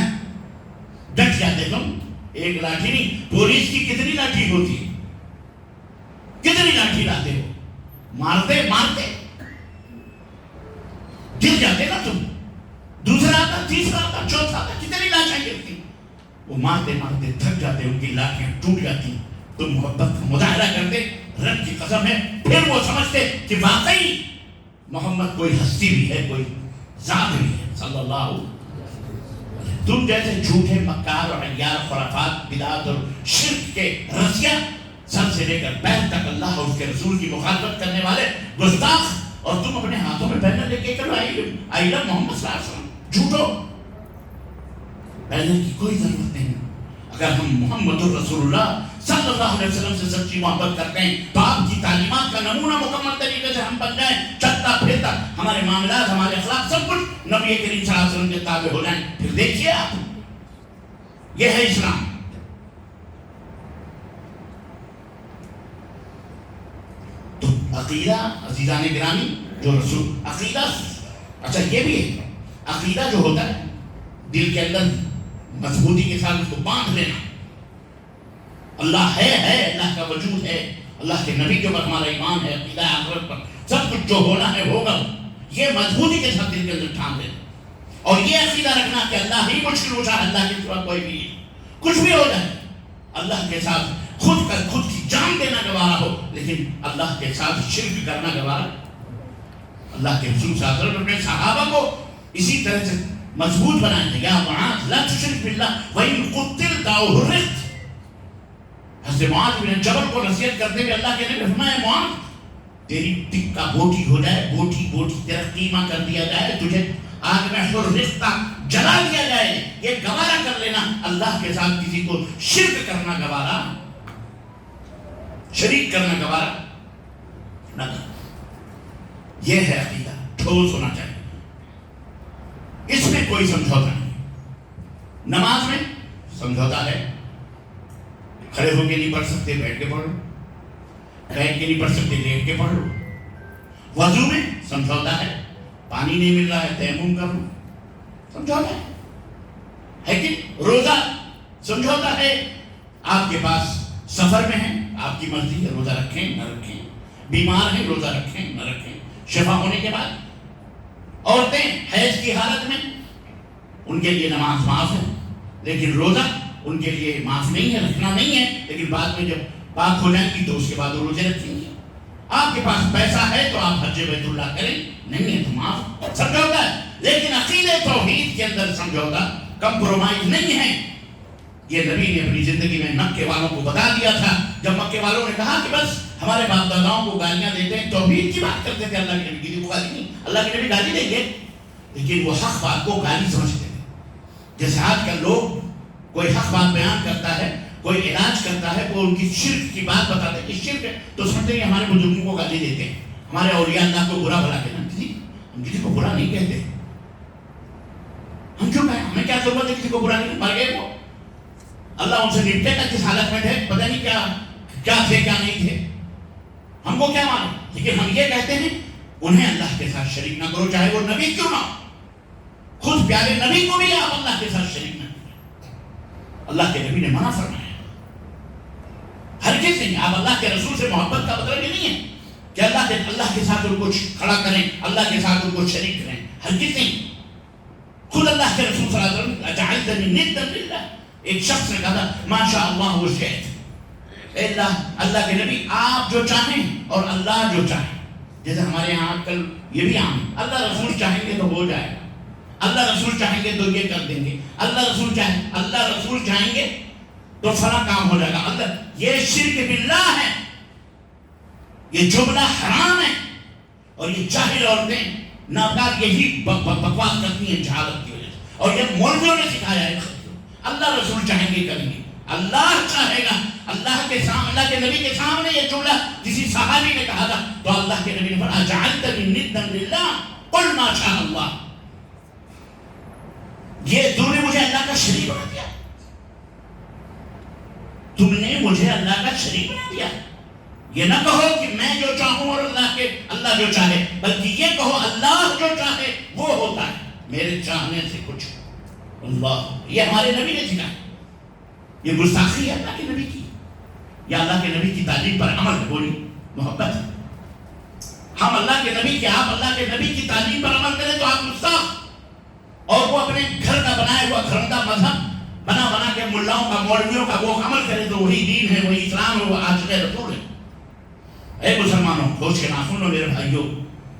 ڈٹ جاتے تم. ایک لاٹھی نہیں، پولیس کی کتنی لاٹھی ہوتی ہے. کتنی لاٹھی لاتے ہو؟ مارتے مارتے گر جاتے نا تم، دوسرا آتا، تیسرا آتا، چوتھا آتا، کتنی لاٹھیں گرتی، وہ مارتے مارتے تھک جاتے، ان کی لاٹھیں ٹوٹ جاتی، تم محبت کا مظاہرہ کرتے، رب کی قسم ہے، پھر وہ سمجھتے کہ واقعی محمد کوئی ہستی بھی ہے، کوئی ذات بھی ہے صلی اللہ علیہ وسلم۔ تم جیسے جھوٹے مکار اور عیار خرافات، بدعات اور شرک کے رسیا، سر سے لے کر پیر تک اللہ اور اس کے رسول کی مخالفت کرنے والے گستاخ، اور تم اپنے ہاتھوں میں بینر لے کے کرو آئی لو محمد صلی اللہ علیہ وسلم، جھوٹو، بینر کی کوئی ضرورت نہیں۔ اگر ہم محمد الرسول اللہ صلی اللہ علیہ وسلم سے سچی محبت کرتے ہیں تو آپ کی تعلیمات کا نمونہ مکمل طریقے سے ہم بن جائیں، چلتا پھرتا ہمارے معاملات، ہمارے اخلاق، سب کچھ نبی کریم صلی اللہ علیہ وسلم کے تابع ہو جائیں، پھر دیکھیے آپ، یہ ہے اسلام۔ تو عقیدہ عزیزان گرامی، جو رسول عقیدہ، اچھا یہ بھی ہے، عقیدہ جو ہوتا ہے دل کے اندر مضبوطی کے ساتھ اس کو باندھ لینا، اللہ ہے، اللہ کا وجود ہے، اللہ کے نبی کے اوپر ہمارا ایمان ہے، عقیدہ آخرت پر سب کچھ جو ہونا ہے ہوگا، یہ مضبوطی کے ساتھ دل کے اندر ٹھان دینا، اور یہ عقیدہ رکھنا کہ اللہ ہی مشکل اٹھا، اللہ کے سوا کوئی بھی کچھ بھی ہو جائے، اللہ کے ساتھ خود کی جان دینا گوارا ہو، لیکن اللہ کے ساتھ شرک کرنا گوارا۔ اللہ کے رسول صلی اللہ علیہ وسلم اپنے صحابہ کو اسی طرح سے مضبوط بنائیں گے، یا معاذ لا تشرک باللہ وَإِن قُتِلْتَ أَوْ حُرِّقْتَ۔ حضرت معاذ بن جبل کو نصیحت کرتے ہوئے اللہ کے نبی نے فرمایا، معاذ تیری ٹکا بوٹی ہو جائے، بوٹی تیرا قیمہ کر دیا جائے، تجھے آگ میں حرقتا جلا دیا جائے، یہ گوارا کر لینا، اللہ کے ساتھ کسی کو شرک کرنا گوارا، شریک کرنا گوارا نہ کرنا۔ یہ ہے عقیدہ، ٹھوس ہونا چاہیے، اس میں کوئی سمجھوتا نہیں۔ نماز میں سمجھوتا ہے، کھڑے ہو کے نہیں پڑھ سکتے بیٹھ کے پڑھ لو، بیٹھ کے نہیں پڑھ سکتے لیٹ کے پڑھ لو۔ وضو میں سمجھوتا ہے، پانی نہیں مل رہا ہے تیمم کر لو، سمجھوتا ہے کہ روزہ سمجھوتا ہے، آپ کے پاس سفر میں ہیں، آپ کی مرضی ہے روزہ رکھیں نہ رکھیں، بیمار ہیں روزہ رکھیں نہ رکھیں، شفا ہونے کے بعد۔ عورتیں حیض کی حالت میں، ان کے لیے نماز معاف ہے، لیکن روزہ ان کے لیے معاف نہیں ہے، رکھنا نہیں ہے، لیکن بعد میں جب پاک ہو جائیں گی تو اس کے بعد روزے رکھیں گے۔ آپ کے پاس پیسہ ہے تو آپ حج بیت اللہ کریں، نہیں ہے تو معاف، سمجھوتا ہے۔ لیکن عقیدہ توحید کے اندر سمجھوتا، کمپرومائز نہیں ہے۔ یہ نبی نے اپنی زندگی میں مکے والوں کو بتا دیا تھا، جب مکے والوں نے کہا کہ بس ہمارے باپ داداؤں کو گالیاں دیتے ہیں، توحید کی بات کرتے تھے، اللہ کے نبی کی گالی نہیں، اللہ کے نبی گالی دیں گے، لیکن وہ حق بات کو گالی سمجھتے تھے۔ جیسے آج کل لوگ کوئی حق بات بیان کرتا ہے، کوئی علاج کرتا ہے، وہ ان کی شرک کی بات بتاتے ہیں کہ شرک ہے، تو سمجھتے ہیں ہمارے بزرگوں کو گالی دیتے ہیں، ہمارے اولیاء اللہ کو برا بھلا کہنا۔ ہم کسی کو برا نہیں کہتے، ہم کیوں کہیں، ہمیں کیا ضرورت ہے کسی کو برا نہیں، مر گئے وہ، اللہ ان سے نپٹے گا، کس حالت میں تھے پتہ نہیں، کیا تھے کیا نہیں تھے، ہم کو کیا معلوم۔ لیکن ہم یہ کہتے ہیں انہیں اللہ کے ساتھ شریک نہ کرو، چاہے وہ نبی کیوں نہ، خود پیارے نبی کو بھی آپ اللہ کے ساتھ شریک نہ کریں، اللہ کے نبی نے منع فرمایا۔ ہرگز نہیں، آپ اللہ کے رسول سے محبت کا مطلب یہ نہیں ہے کہ اللہ کے ساتھ ان کو کھڑا کریں، اللہ کے ساتھ ان کو شریک کریں، ہرگز نہیں۔ خود اللہ کے رسول صلی اللہ علیہ وسلم اجعلتنی ندا للہ، ایک شخص نے کہا تھا ما شاء اللہ و شئت، اے اللہ کے نبی آپ جو چاہیں اور اللہ جو چاہیں، جیسے ہمارے یہاں آج کل یہ بھی عام ہے، اللہ رسول چاہیں گے تو ہو جائے گا، اللہ رسول چاہیں گے تو یہ کر دیں گے، اللہ رسول چاہیں گے تو فلاں کام ہو جائے گا، اللہ، یہ شرک باللہ ہے، یہ جملہ حرام ہے، اور یہ جاہل عورتیں ناپاک یہی بکواس کرتی ہیں جہالت کی وجہ سے، اور یہ مولویوں نے سکھایا ہے، اللہ رسول چاہیں گے کریں گے، اللہ چاہے گا، اللہ کے سامنے، اللہ کے نبی کے سامنے یہ جملہ کسی صحابی نے کہا تھا تو اللہ کے نبی نے فرمایا اجعلتنی ندا للہ قل ما شاء اللہ، یہ تم نے مجھے اللہ کا شریک بنا دیا، تم نے مجھے اللہ کا شریک بنا دیا۔ یہ نہ کہو کہ میں جو چاہوں اور اللہ جو چاہے، بلکہ یہ کہو اللہ جو چاہے وہ ہوتا ہے، میرے چاہنے سے کچھ اللہ، یہ ہمارے نبی نے سکھایا۔ یہ گستاخی ہے اللہ کے نبی کی، یا اللہ کے نبی کی تعلیم پر عمل بولی محبت ہے. ہم اللہ کے نبی کے آپ اللہ کے نبی کی تعلیم پر عمل کریں تو آپ گستاخ. اور وہ اپنے گھر کا بنایا ہوا گھرندہ مذہب بنا کے ملاؤں کا مولویوں کا وہ عمل کرے تو وہی دین ہے, وہی اسلام ہے, وہ عاشق رسول ہے. اے مسلمانوں, ہوش کے ناخن ہو میرے بھائیوں,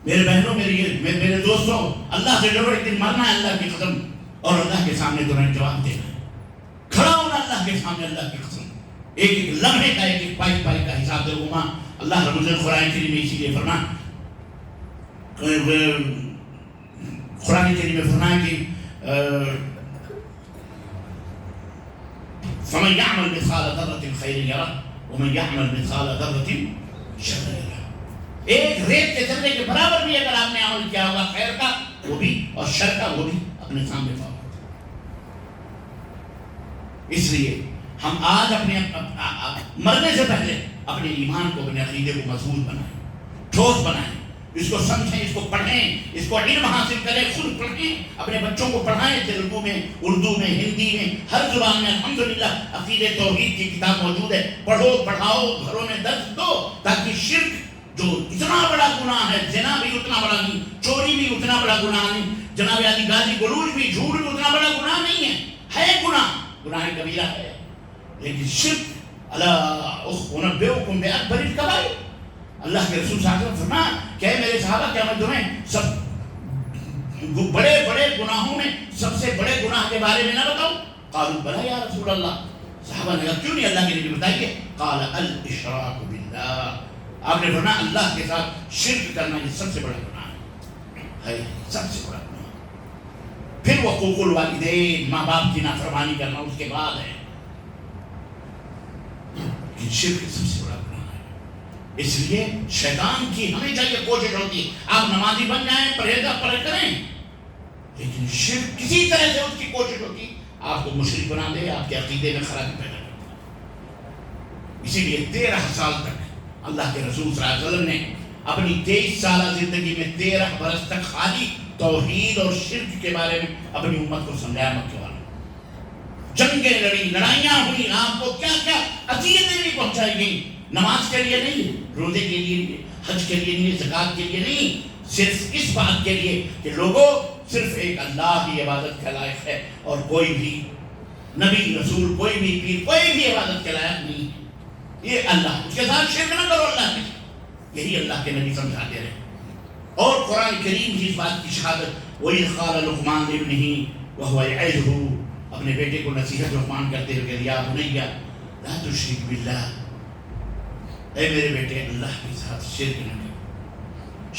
میرے بہنوں, میرے دوستوں, اللہ سے ڈرو. ایک دن مرنا ہے اللہ کی قسم, اور اللہ کے سامنے تمہیں جواب دینا ہے. کھڑا ہونا اللہ کے سامنے اللہ کی قسم, ایک ایک لمحے کا, ایک ایک پائی کا حساب دے گا. اللہ رب العزت قرآن کریم میں اسی لیے قرآن کریم میں فرمایا کہ فمن يعمل مثقال ذرة خيرا يره ومن يعمل مثقال ذرة شرا يره. ایک ریت کے ذرے کے برابر بھی اگر آپ نے عمل کیا ہوگا خیر کا وہ بھی, اور شر کا وہ بھی اپنے سامنے پاؤ. اس لیے ہم آج اپنے مرنے سے پہلے اپنے ایمان کو, اپنے عقیدے کو مضبوط بنائیں, ٹھوس بنائیں, اس کو سمجھیں, اس کو پڑھیں, اس کو علم حاصل کریں, خود پڑھیں, اپنے بچوں کو پڑھائیں. تیلگو میں, اردو میں, ہندی میں, ہر زبان میں الحمدللہ عقیدے توحید کی کتاب موجود ہے. پڑھو, پڑھاؤ, گھروں میں درس دو, تاکہ شرک جو اتنا بڑا گناہ ہے, زنا بھی اتنا بڑا نہیں, چوری بھی اتنا بڑا گناہ نہیں, جناب علی گالی گلوچ بھی, جھوٹ بھی اتنا بڑا گناہ نہیں ہے. ہے گناہ, گناہ کبیرہ ہے, لیکن شرک الا انبئکم باکبر الکبائر. اللہ کے رسول صلی اللہ علیہ وسلم فرمایا کہ میرے صحابہ, کیا میں تمہیں سب بڑے بڑے گناہوں میں سب سے بڑے گناہ کے بارے میں نہ بتاؤں؟ قالوا بلا یا رسول اللہ. صحابہ نے کہا کیوں نہیں اللہ کے نبی بتائیے. قال الاشراک باللہ. آپ نے فرمایا اللہ کے ساتھ شرک کرنا یہ سب سے بڑا گناہ ہے, سب سے بڑا گناہ. پھر حقوق الوالدین, ماں باپ کی نافرمانی کرنا اس کے بعد ہے. شرک سب سے بڑا گناہ ہے. اس لیے شیطان کی ہمیں چاہیے کوشش ہوتی ہے آپ نمازی بن جائیں, پرہیزگار پرہیز کریں, لیکن شرک کسی طرح سے اس کی کوشش ہوتی آپ کو مشرک بنا دے, آپ کے عقیدے میں خرابی پیدا کرتا. اسی لیے 13 سال تک اللہ کے رسول صلی اللہ علیہ وسلم نے اپنی 23 سالہ زندگی میں 13 برس تک خالی توحید اور شرک کے بارے میں اپنی امت کو سمجھایا. مکے والوں جنگیں لڑی, لڑائیاں ہوئی, آپ کو کیا کیا اذیتیں بھی پہنچائی گئی. نماز کے لیے نہیں, روزے کے لیے نہیں, حج کے لیے نہیں, زکات کے لیے نہیں, صرف اس بات کے لیے کہ لوگوں صرف ایک اللہ کی عبادت کے لائق ہے, اور کوئی بھی نبی رسول, کوئی بھی پیر, کوئی بھی عبادت کے لائق نہیں ہے. یہ اللہ, اس کے ساتھ شرک نہ کرو اللہ کے. یہی اللہ کے نبی سمجھاتے رہے. اور قرآن کریم کی اس بات کی شہادت, وَإِذْ قَالَ لُقْمَانُ لِابْنِهِ وَهُوَ يَعِظُهُ, اپنے بیٹے کو نصیحت لقمان کرتے ہوئے کہ یا بنی لا تشرک باللہ, اے میرے بیٹے اللہ کے ساتھ شرک نہ کرنا.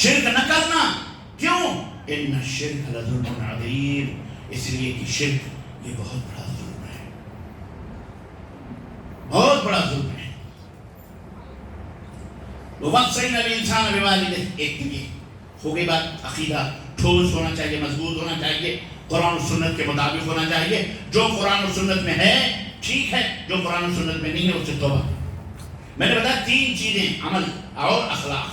شرک نہ کرنا کیوں؟ ان الشرک لظلم عظیم, اس لیے کہ شرک یہ بہت بڑا ظلم ہے, بہت بڑا ظلم ہے. وَوَصَّيْنَا الْإِنسَانَ بِوَالِدَيْهِ, ایک یہ ہو گئی بات. عقیدہ ٹھوس ہونا چاہیے, مضبوط ہونا چاہیے, قرآن و سنت کے مطابق ہونا چاہیے. جو قرآن و سنت میں ہے ٹھیک ہے, جو قرآن و سنت میں نہیں ہے اس سے توبہ. میں نے بتایا 3 چیزیں, عمل اور اخلاق.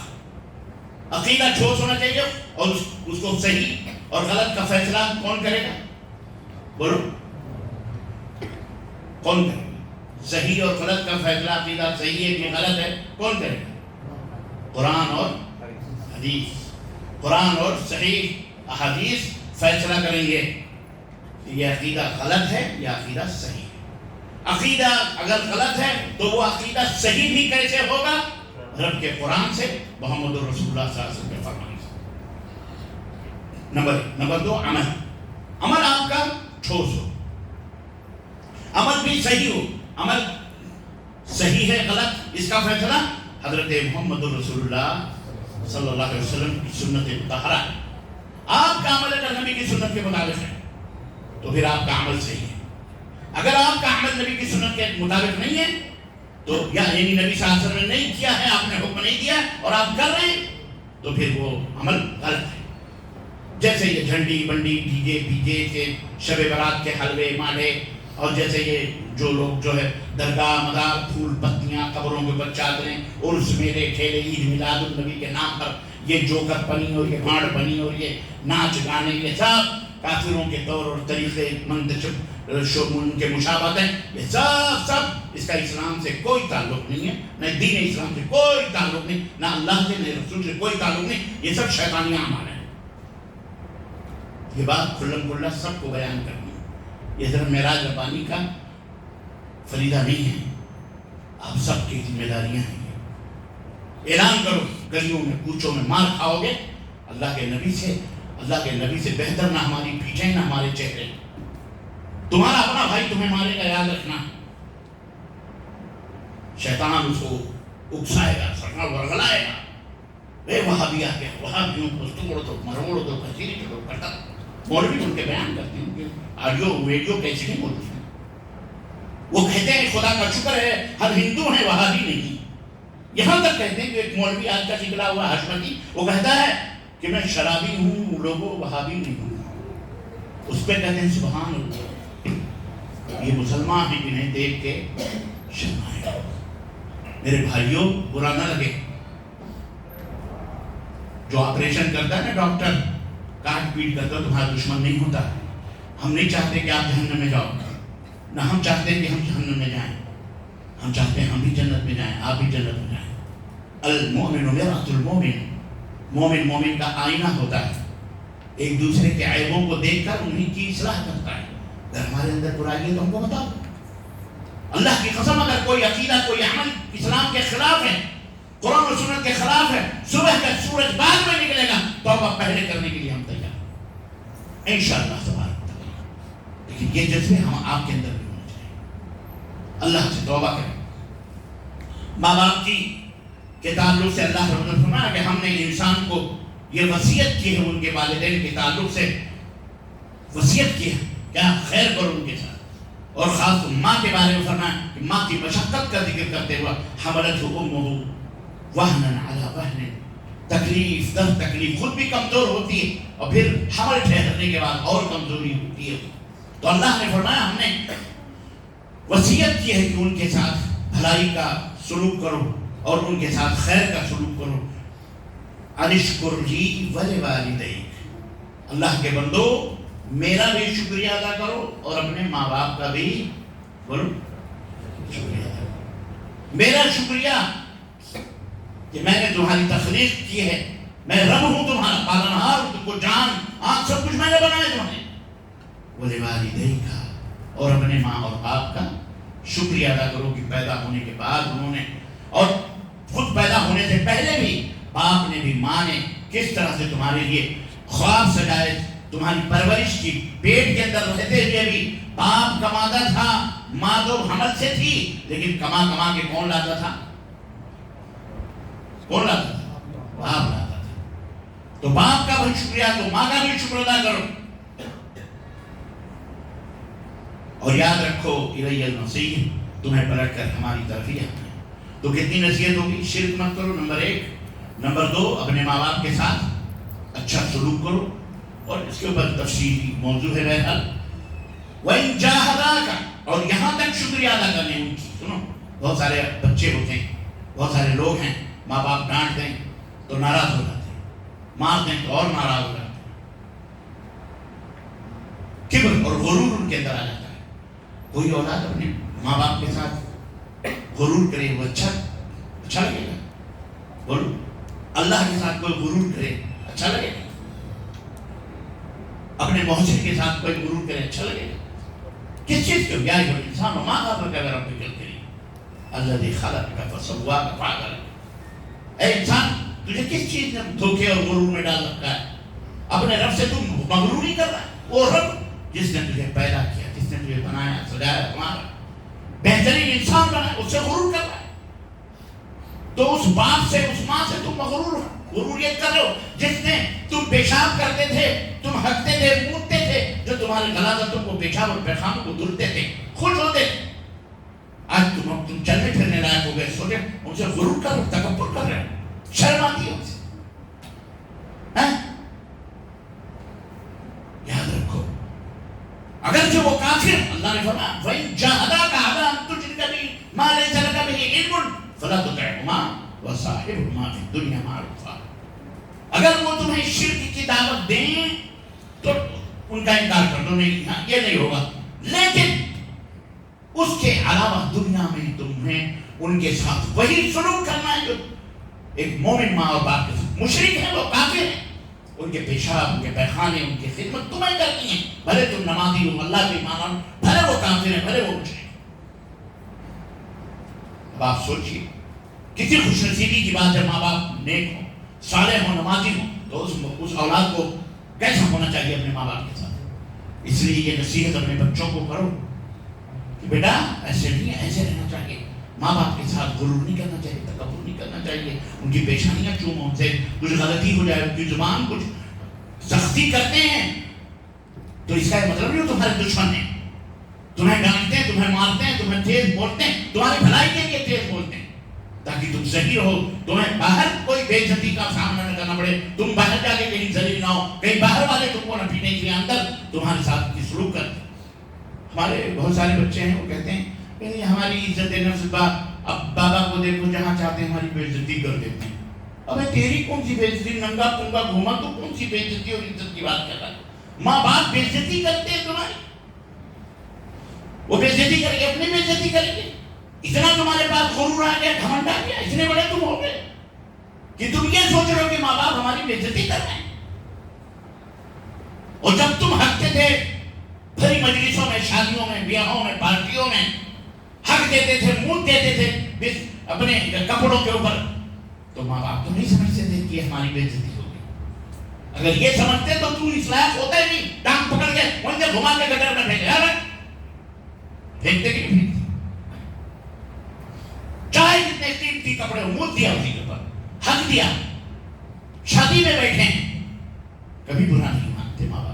عقیدہ ٹھوس ہونا چاہیے, اور اس کو صحیح اور غلط کا فیصلہ کون کرے گا؟ بولو کون کرے گا؟ صحیح اور غلط کا فیصلہ, عقیدہ صحیح ہے کہ غلط ہے, کون کرے گا؟ قرآن اور حدیث. قرآن اور صحیح احادیث فیصلہ کریں گے یہ عقیدہ غلط ہے یا عقیدہ صحیح ہے. عقیدہ اگر غلط ہے تو وہ عقیدہ صحیح بھی کیسے ہوگا؟ رب کے قرآن سے, محمد رسول اللہ صلی اللہ علیہ وسلم کے فرمان سے. نمبر 2 عمل. عمل آپ کا ٹھوس ہو, عمل بھی صحیح ہو. عمل صحیح ہے غلط اس کا فیصلہ حضرت محمد رسول اللہ صلی اللہ علیہ وسلم کی سنت مطہرہ ہے. آپ کا عمل اگر نبی کی سنت کے مطابق ہے تو پھر آپ کا عمل صحیح ہے. اگر آپ کا عمل نبی کی سنت کے مطابق نہیں ہے تو یعنی نبی صلی اللہ علیہ وسلم نے نہیں کیا ہے, آپ نے حکم نہیں دیا اور آپ کر رہے ہیں, تو پھر وہ عمل غلط ہے. جیسے یہ جھنڈی بنڈی ڈیجے پیجے کے شب برات کے حلوے مالے, اور جیسے یہ جو لوگ جو ہے درگاہ مدار پھول پتیاں قبروں کے اوپر چادریں, عرس میلے ٹھیلے, عید میلاد النبی کے نام پر یہ جوکر پنی اور یہ بھاڑ پنی اور یہ ناچ گانے, یہ سب کافروں کے طور اور طریقے منتشب ان کے مشابہت ہیں. یہ سب اس کا اسلام سے کوئی تعلق نہیں ہے، نہ دین اسلام سے کوئی تعلق نہیں، نہ اللہ سے نہ رسول سے کوئی تعلق نہیں، یہ سب شیطانی اعمال ہیں۔ یہ بات کھلم کھلا سب کو بیان کرنی ہے، یہ صرف معراج ربانی کا فریضہ نہیں ہے، آپ سب کی ذمہ داریاں ہیں۔ اعلان کرو، گلیوں میں کوچوں میں مار کھاؤ گے، اللہ کے نبی سے بہتر نہ ہماری پیٹھیں نہ ہمارے چہرے، تمہارا اپنا بھائی تمہیں مارے گا، یاد رکھنا۔ شیطان اس کو اکسائے گا، سڑنا ورگلائے گا، اے وہابی آ گیا، وہابیوں کو توڑ دو، مروڑ دو، کثیری چلو کرتا۔ مولوی ان کے بیان کرتے ہیں کہ آڈیو ویڈیو کیسے نہیں بولتے ہیں، وہ کہتے ہیں خدا کا شکر ہے ہم ہندو ہیں وہابی نہیں۔ یہاں تک کہتے ہیں کہ ایک مولوی آج کا نکلا ہوا حشمتی، وہ کہتا ہے کہ میں شرابی ہوں، لوگوں وہابی نہیں ہوں۔ اس پہ کہتے ہیں سبحان اللہ، یہ مسلمان ہیں جنہیں دیکھ کے شرمائے۔ میرے بھائیوں، برا نہ لگے، جو آپریشن کرتا ہے نا ڈاکٹر، کاٹ پیٹ کرتا تمہارا دشمن نہیں ہوتا۔ ہم نہیں چاہتے کہ آپ جہنم میں جاؤ، نہ ہم چاہتے ہیں کہ ہم جہنم میں جائیں، ہم چاہتے ہیں ہم بھی جنت میں جائیں، آپ بھی جنت میں جائیں۔ المؤمن مرآۃ المؤمن، مومن کا آئینہ ہوتا ہے، ایک دوسرے کے عیبوں کو دیکھ کر انہیں کی اصلاح کرتا ہے۔ اگر ہمارے اندر برائی ہے تو ہم کو بتاؤ۔ اللہ کی قسم اگر کوئی عقیدہ کوئی عمل اسلام کے خلاف ہے، قرآن و سنت کے خلاف ہے، صبح کا سورج بعد میں نکلے گا، توبہ پہلے کرنے کے لیے ہم تیار انشاءاللہ تبارک تعالیٰ۔ لیکن یہ جذبے ہم آپ کے اندر بھی ہونے چاہیے، اللہ سے توبہ کریں۔ ماں باپ کی کے تعلق سے اللہ رب نے فرمایا کہ ہم نے انسان کو یہ وصیت کی ہے، ان کے والدین کے تعلق سے وصیت کی ہے کیا خیر کرو ان کے ساتھ، اور خاص ماں کے بارے میں فرمایا کہ ماں کی مشقت کا ذکر کرتے ہوا حملتہ امہ وہنا علی وہن، تکلیف در تکلیف، خود بھی کمزور ہوتی ہے اور پھر حمل ٹھہرنے کے بعد اور کمزوری ہوتی ہے۔ تو اللہ نے فرمایا ہم نے وصیت کی ہے کہ ان کے ساتھ بھلائی کا سلوک کرو اور ان کے ساتھ خیر کا سلوک کرو۔ انشکر لی ولوالدیک، اللہ کے بندو میرا بھی شکریہ ادا کرو اور اپنے ماں باپ کا بھی بولو شکریہ ادا کرو۔ میرا شکریہ کہ میں نے تمہاری تخلیق کی ہے، میں رب ہوں تمہارا پالنہار ہوں، تم کو جان آنکھ سب کچھ میں نے بنایا تمہیں۔ ولوالدیک، اور اپنے ماں اور باپ کا شکریہ ادا کرو کہ پیدا ہونے کے بعد انہوں نے، اور خود پیدا ہونے سے پہلے بھی باپ نے بھی ماں نے کس طرح سے تمہارے لیے خواب سجائے، تمہاری پرورش کی، پیٹ کے اندر رہتے ہوئے بھی باپ کماتا تھا، ماں تو حمل سے تھی لیکن کما کے کون لاتا تھا؟ کون لاتا تھا؟ باپ لاتا تھا۔ تو باپ کا بھی شکریہ تو ماں کا بھی شکر ادا کرو۔ اور یاد رکھو الی المصیر، تمہیں پلٹ کر ہماری طرف ہی آنا ہے۔ تو کتنی نصیحت ہوگی؟ شرک مت کرو، نمبر 1۔ نمبر 2، اپنے ماں باپ کے ساتھ اچھا سلوک کرو، اور اس کے اوپر تفصیلی موضوع ہے بہرحال۔ وَإِن جَاهَدَاكَ، اور یہاں تک شکریہ ادا کرنے ان کی، سنو بہت سارے بچے ہوتے ہیں، بہت سارے لوگ ہیں، ماں باپ ڈانٹ دیں تو ناراض ہو جاتے ہیں، مار دیں تو اور ناراض ہو جاتے ہیں، کبر اور غرور ان کے اندر آ جاتا ہے۔ کوئی اولاد اپنے ماں باپ کے ساتھ غرور کرے وہ اچھا لگے گا؟ بولو، اللہ کے ساتھ کوئی غرور کرے اچھا لگے گا؟ اپنے محسن کے ساتھ کوئی غرور کرے اچھا لگے گا؟ کس چیز کے؟ یا ایھا الانسان ما غرک بربک الکریم الذی خلقک فسواک فعدلک۔ اے انسان، تجھے کس چیز نے دھوکے اور غرور میں ڈال رکھا ہے؟ اپنے رب سے تم مغروری کر رہا ہے؟ وہ رب جس نے تجھے پیدا کیا، جس نے تجھے بنایا، سجایا، تمہارا بہترین انسان بنا، اس سے غرور کر رہا ہے۔ تو اس باپ سے، اس ماں سے تم غروریت کر رہے ہو جس نے تم پیشاب کرتے تھے، تم ہنستے تھے، مونتے تھے، جو تمہارے غلاظت تم کو پیشاب اور پیخانوں کو دھلتے تھے، خوش ہوتے تھے۔ آج تم چلنے پھرنے لائق ہو گئے، سوچے ان سے غرور کر رہے ہو، تکبر کر رہے ہو، شرم آتی ہے ان سے۔ یاد رکھو، اگرچہ وہ کافر، اللہ نے فرمایا وَإِن جَاهَدَاكَ عَلَىٰ أَن تُشْرِكَ بِي مَا لَيْسَ لَكَ بِهِ عِلْمٌ فَلَا تُطِعْهُمَا وَصَاحِبْهُمَا فِي الدُّنْيَا مَعْرُوفًا۔ اگر وہ تمہیں شرک کی دعوت دیں تو ان کا انکار کر دو، نہیں، یہ نہیں ہوگا، لیکن اس کے علاوہ دنیا میں تمہیں ان کے ساتھ وہی سلوک کرنا ہے جو ایک مومن ماں اور باپ کے ساتھ. مشرک ہیں، وہ کافر ہیں، ان کے پیشاب، ان کے پیخانے، ان کی خدمت تمہیں کرنی ہے، بھلے تم نمازی ہو، اللہ کے مانو، بھلے وہ کافر ہیں، بھلے وہ مشرک ہیں. اب آپ سوچئے کتنی خوش نصیبی کی بات ہے ماں باپ نیک ہوں، صالح ہوں، نمازی ہوں، تو اس اولاد کو کیسا ہونا چاہیے اپنے ماں باپ کے ساتھ. اس لیے یہ نصیحت اپنے بچوں کو کرو کہ بیٹا ایسے نہیں ہے، ایسے رہنا چاہیے. ماں باپ کے ساتھ غرور نہیں کرنا چاہیے، تکبر نہیں کرنا چاہیے. ان کی پیشانیاں چومو، ان سے کچھ غلطی ہو جائے، ان کی زبان کچھ سختی کرتے ہیں تو اس کا یہ مطلب نہیں وہ تمہارے دشمن ہیں. تمہیں ڈانٹتے ہیں، تمہیں مارتے ہیں، تمہیں تیز بولتے ہیں، تمہاری بھلائی کے لیے تیز بولتے ہیں تاکہ تم صحیح رہو، تمہیں باہر کوئی بے عزتی کا سامنا نہ کرنا پڑے، تم باہر جا کے کہیں ذلیل نہ ہو، کہیں باہر والے تم کو نہ پیٹیں، اس لیے اندر تمہارے ساتھ کی سلوک کرتے. ہمارے بہت سارے بچے ہیں وہ کہتے ہیں کہ ہماری عزت نفس اب بابا کو دیکھو جہاں چاہتے ہیں ہماری بے عزتی کر دیتے ہیں. ابے تیری کون سی بے عزتی، ننگا پنگا گھوما تو کون سی بے عزتی اور عزت کی بات کر رہا ہے. ماں باپ بے عزتی کرتے ہیں تمہاری، وہ بے عزتی کر کے اپنی بے عزتی کریں گے. اتنا تمہارے پاس غرور آ گیا، گھمنڈ آ گیا، اتنے بڑے تم ہو گئے کہ تم یہ سوچ رہے ہو کہ ماں باپ ہماری بے عزتی کر رہے ہیں. اور جب تم ہنستے تھے بھری مجلسوں میں، شادیوں میں، بیاہوں میں، پارٹیوں میں حق دیتے تھے، منہ دیتے تھے اپنے کپڑوں کے اوپر، تو ماں باپ تو نہیں سمجھتے تھے کہ ہماری بے عزتی ہوگی. اگر یہ سمجھتے تو تو اس لائق ہوتا ہی نہیں. ٹانگ پکڑ کے وہیں سے گھما کے گٹر میں پھینکے، پھینکتے کہ نہیں پھینکتے؟ چاہے جتنے قیمتی کپڑے ہو، منہ دیا اسی کے اوپر، حق دیا. شادی میں بیٹھے کبھی برا نہیں مانتے ماں باپ،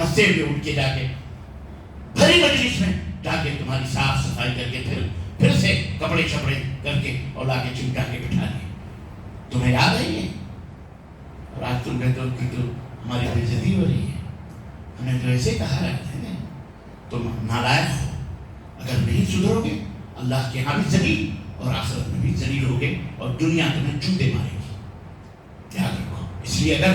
ہنستے ہوئے اٹھ کے جا کے بھری مجلس میں جا کے تمہاری صاف صفائی کر کے پھر سے کپڑے شپڑے کر کے اور لا کے چمٹا کے بٹھا دیے. تمہیں یاد ہے یہ؟ اور آج تم کہتے ہو کہ تو ہماری بے عزتی ہو رہی ہے. ہمیں تو ایسے کہا ہے تم نالائق ہو. اگر نہیں سدھرو گے اللہ کے یہاں بھی ذلیل اور آخرت میں بھی ذلیل ہوگے اور دنیا تمہیں جوتے مارے گی. یاد رکھو. اس لیے اگر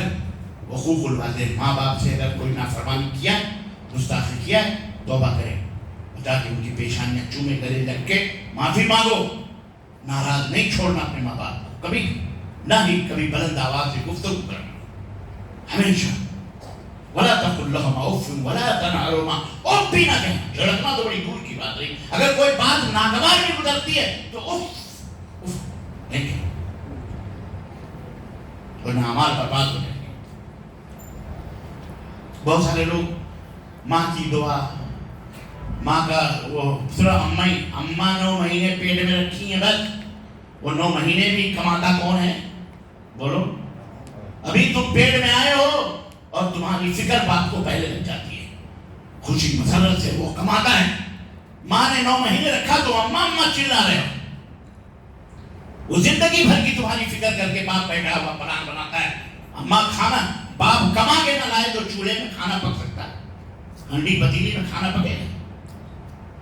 حقوق الوالدین، ماں باپ سے اگر کوئی نافرمانی کیا، گستاخی کیا، توبہ کرے، بتا کہ ان کی پیشانیاں چومے، گلے لگ کے معافی مانگو. ناراض نہیں چھوڑنا اپنے ماں باپ کو کبھی، نہ ہی کبھی بلند آواز سے گفتگو کرنا. ہمیشہ ولا تقل لهما اف ولا تنهرهما، اف بھی نہ کہنا. جھڑکنا تو بڑی دور کی بات رہی. اگر کوئی بات ناگوار میں گزرتی ہے تو اف نہیں کہنا، ورنہ اعمال برباد ہو جائیں گے. بہت سارے لوگ ماں کی دعا، ماں کا وہ صرف اماں 9 مہینے پیٹ میں رکھی ہیں، بس وہ 9 مہینے بھی کماتا کون ہے؟ بولو. ابھی تم پیٹ میں آئے ہو اور تمہاری فکر باپ کو پہلے لگ جاتی ہے. خوشی مسرت سے وہ کماتا ہے. ماں نے 9 مہینے رکھا تو اماں اماں چلا رہے ہو. وہ زندگی بھر کی تمہاری فکر کر کے باپ بیٹھا ہوا پلان بناتا ہے. اماں کھانا، باپ کما کے نہ لائے تو چولہے میں کھانا پک سکتا ہے، ہنڈی پتیلی میں کھانا پکے گا.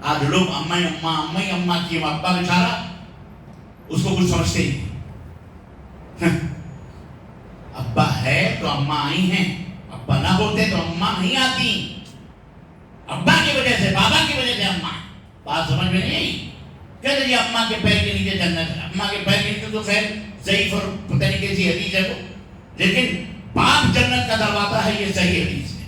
آج لوگ اماں کی ابا بیچارہ اس کو کچھ سمجھتے ہی. ابا ہے تو اماں آئی ہیں، ابا نہ ہوتے تو اماں نہیں آتی. ابا کی وجہ سے، بابا کی وجہ سے اماں. بات سمجھ میں نہیں آئی؟ کہتے جی اماں کے پیر کے نیچے جنت ہے. اماں کے پیر کے نیچے تو خیر ضعیف اور پتہ نہیں کیسی حدیث ہے وہ، لیکن باپ جنت کا دروازہ ہے، یہ صحیح حدیث ہے.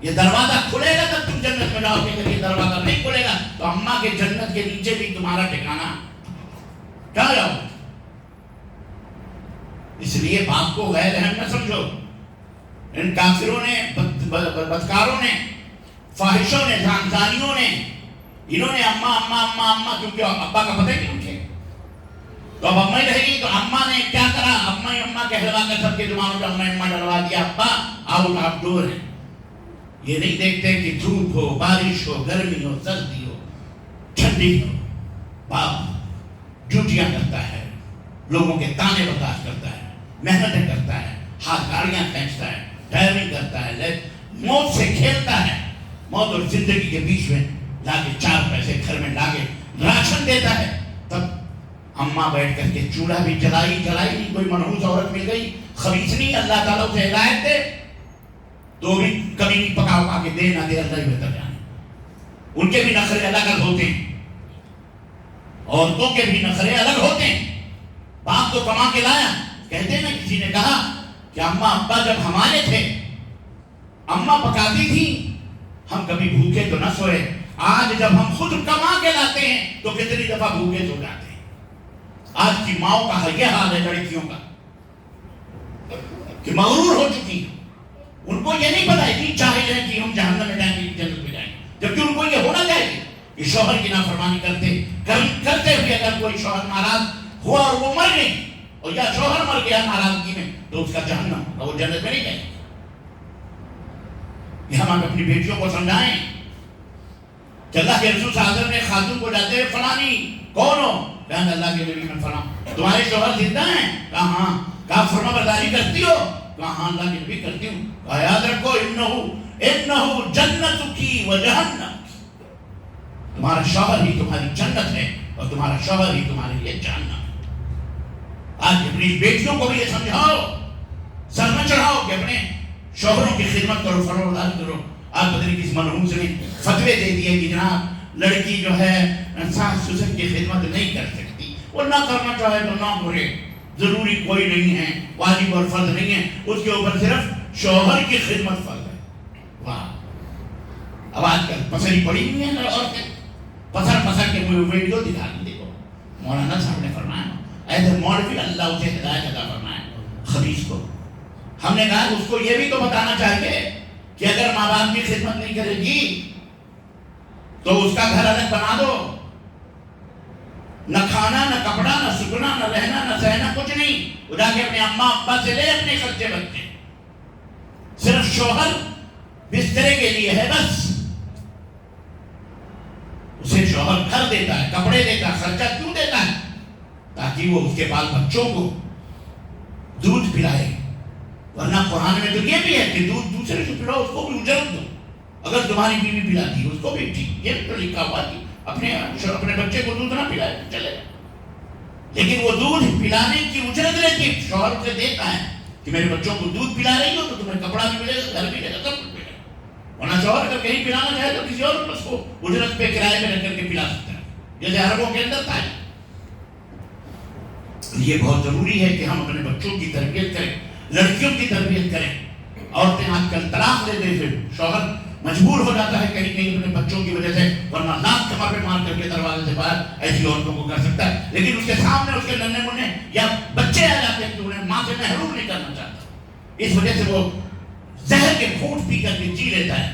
یہ دروازہ کھلے گا تب تم جنت میں جاؤ گے. اگر یہ دروازہ نہیں کھلے گا تو اماں کے جنت کے نیچے بھی تمہارا ٹھکانا کیا جاؤ. اس لیے باپ کو غیر اہم نہ سمجھو. ان کافروں نے، بدکاروں نے، فاحشوں نے، زانیوں نے، انہوں نے اماں کیونکہ ابا کا پتہ ہی نہیں مجھے، تو اب اماں رہے گی. تو اماں نے کیا کرا؟ اماں کہلوا کر سب کے زبانوں پہ اماں ڈلوا دیا. ابا آؤٹ آف ڈور ہے. یہ نہیں دیکھتے کہ دھوپ ہو، بارش ہو، گرمی ہو، سردی ہو، ٹھنڈی ہو، باپ ڈیوٹیاں کرتا ہے، لوگوں کے تانے برداشت کرتا ہے، محنتیں کرتا ہے، ہاتھ گاڑیاں کھینچتا ہے، ڈرائیونگ کرتا ہے، موت سے کھیلتا ہے. موت اور زندگی کے بیچ میں لا کے 4 پیسے گھر میں لا کے راشن دیتا ہے. تب اماں بیٹھ کر کے چولہا بھی جلائی نہیں. کوئی منحوس عورت مل گئی خبیث نہیں، اللہ تعالیٰ اسے ہدایت دے تو بھی کبھی نہیں پکا کے دے نہ دے، اللہ ہی بہتر جانے. ان کے بھی نخرے الگ الگ ہوتے ہیں، عورتوں کے بھی نخرے الگ ہوتے ہیں۔ باپ تو کما کے لایا، کہتے ہیں نا، کسی نے کہا کہ اماں ابا جب ہمارے تھے، اماں پکاتی تھی، ہم کبھی بھوکے تو نہ سوئے۔ آج جب ہم خود کما کے لاتے ہیں تو کتنی دفعہ بھوکے سو جاتے ہیں۔ آج کی ماؤں کا یہ حال ہے لڑکیوں کا کہ مغرور ہو چکی ہیں، ان کو یہ نہیں پتا اتنی چاہے ہیں کہ ہم جہنم میں جائیں گے جنت میں جائیں گے، جبکہ ان کو یہ ہونا چاہیے کہ شوہر کی نافرمانی کرتے ہوئے اگر کوئی شوہر ناراض ہوا اور وہ مر گئی، اور یا شوہر مر گیا ناراضگی میں، تو اس کا جہنم، اور وہ جنت میں نہیں جائے گی۔ یہ ہم اپنی بیٹیوں کو سمجھائیں کہ اللہ کے رسول صلی اللہ علیہ وسلم نے خاتون کو جاتے ہوئے فلانی کون ہو؟ کہا اللہ کے نبی میں فلاں۔ تمہارے شوہر زندہ ہیں؟ کہا ہاں۔ کہا فرما برداری کرتی ہو؟ کہا ہاں اللہ کے نبی کرتی ہوں۔ کہا یاد رکھو انہو جنتکی و جہنم، تمہارا شوہر ہی تمہاری جنت ہے اور تمہارا شوہر ہی تمہارے لیے جہنم ہے۔ آج اپنی بیٹیوں کو بھی یہ سمجھاؤ، سر نہ چڑھاؤ کہ اپنے شوہروں کی خدمت کرو، فرمانبرداری کرو۔ آپ پتہ نہیں کس مرحوم سے نے فتوے دے دیے کہ جناب لڑکی جو ہے ساس سسر کی خدمت نہیں کر سکتی، وہ نہ کرنا چاہے تو نہ کرے، ضروری کوئی نہیں ہے، واجب اور فرض نہیں ہے، اس کے اوپر صرف شوہر کی خدمت فرض ہے۔ واہ! اب آج کل پسری پڑی ہوئی ہیں عورتیں، پسر کے ویڈیو دکھا دی، دیکھو مولانا صاحب نے فرمایا، ایسے مولوی اللہ اسے ہدایت عطا فرمائے خبیث کو۔ ہم نے کہا اس کو یہ بھی تو بتانا چاہیے کہ اگر ماں باپ کی خدمت نہیں کرے گی تو اس کا گھر الگ بنا دو، نہ کھانا نہ کپڑا نہ سکنا نہ رہنا نہ سہنا کچھ نہیں، وہ جا کے اپنے اماں ابا سے لے اپنے خرچے بچے، صرف شوہر بسترے کے لیے ہے بس، اسے شوہر گھر دیتا ہے، کپڑے دیتا ہے، خرچہ کیوں دیتا ہے؟ تاکہ وہ اس کے بال بچوں کو دودھ پلائے۔ ورنہ قرآن میں تو یہ بھی ہے کہ دودھ دوسرے سے پلاؤ، اس کو بھی اجرت دو، اگر تمہاری بیوی پلاتی ہے اس کو بھی ٹھیک، یہ تو لکھا ہوا کہ اپنے بچے کو دودھ نہ پلائے چلے، لیکن وہ دودھ پلانے کی اجرت لیتی ہے، شوہر سے دیتا ہے کہ میرے بچوں کو دودھ پلا رہی ہو تو تمہیں کپڑا بھی ملے گا، گھر بھی ملے گا، سب کچھ ملے گا۔ ورنہ شوہر اگر کہیں پلانا چاہے تو کسی اور کو اس کو اجرت پہ کرائے میں رکھ کر کے پلا سکتا ہے، جیسے عربوں کے اندر تھا۔ یہ بہت ضروری ہے کہ ہم اپنے بچوں کی تربیت کریں، لڑکیوں کی تربیت کریں۔ عورتیں آج کل طلاق دے دے، پھر شوہر مجبور ہو جاتا ہے کہیں کہیں اپنے بچوں کی وجہ سے، ورنہ لاکھ کمر پہ مار کر کے دروازے سے باہر ایسی عورتوں کو کر سکتا ہے، لیکن اس کے سامنے اس کے ننھے منھے یا بچے آ جاتے ہیں کہ انہیں ماں سے محروم نہیں کرنا چاہتا، اس وجہ سے وہ زہر کے گھونٹ پی کر کے جی لیتا ہے۔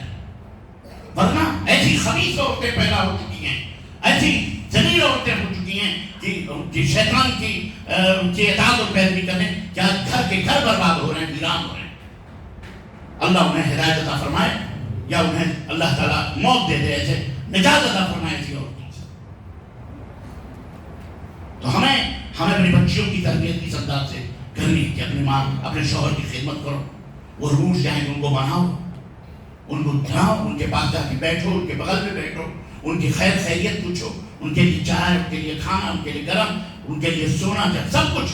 ورنہ ایسی خبیث عورتیں پیدا ہو چکی ہیں، ایسی ذلیل عورتیں ہو چکی ہیں کہ شیطان کی اطاعت و پیروی کریں کہ آج گھر کے گھر برباد ہو رہے ہیں، ویران ہو رہے ہیں۔ اللہ انہیں ہدایت عطا فرمائے، یا انہیں اللہ تعالیٰ موت دے دے، ایسے نجات عطا فرمائے ایسی عورتوں سے۔ تو ہمیں اپنی بچیوں کی تربیت اس انداز سے کرنی کہ اپنی ماں اپنے شوہر کی خدمت کرو، وہ روٹ جائیں ان کو بناؤ، ان کو جاؤ، ان کے پاس جا کے بیٹھو، ان کے بغل میں بیٹھو، ان کی خیر خیریت پوچھو، ان کے لیے چائے، ان کے لیے کھانا، ان کے لیے گرم، ان کے لیے سونا، سب کچھ۔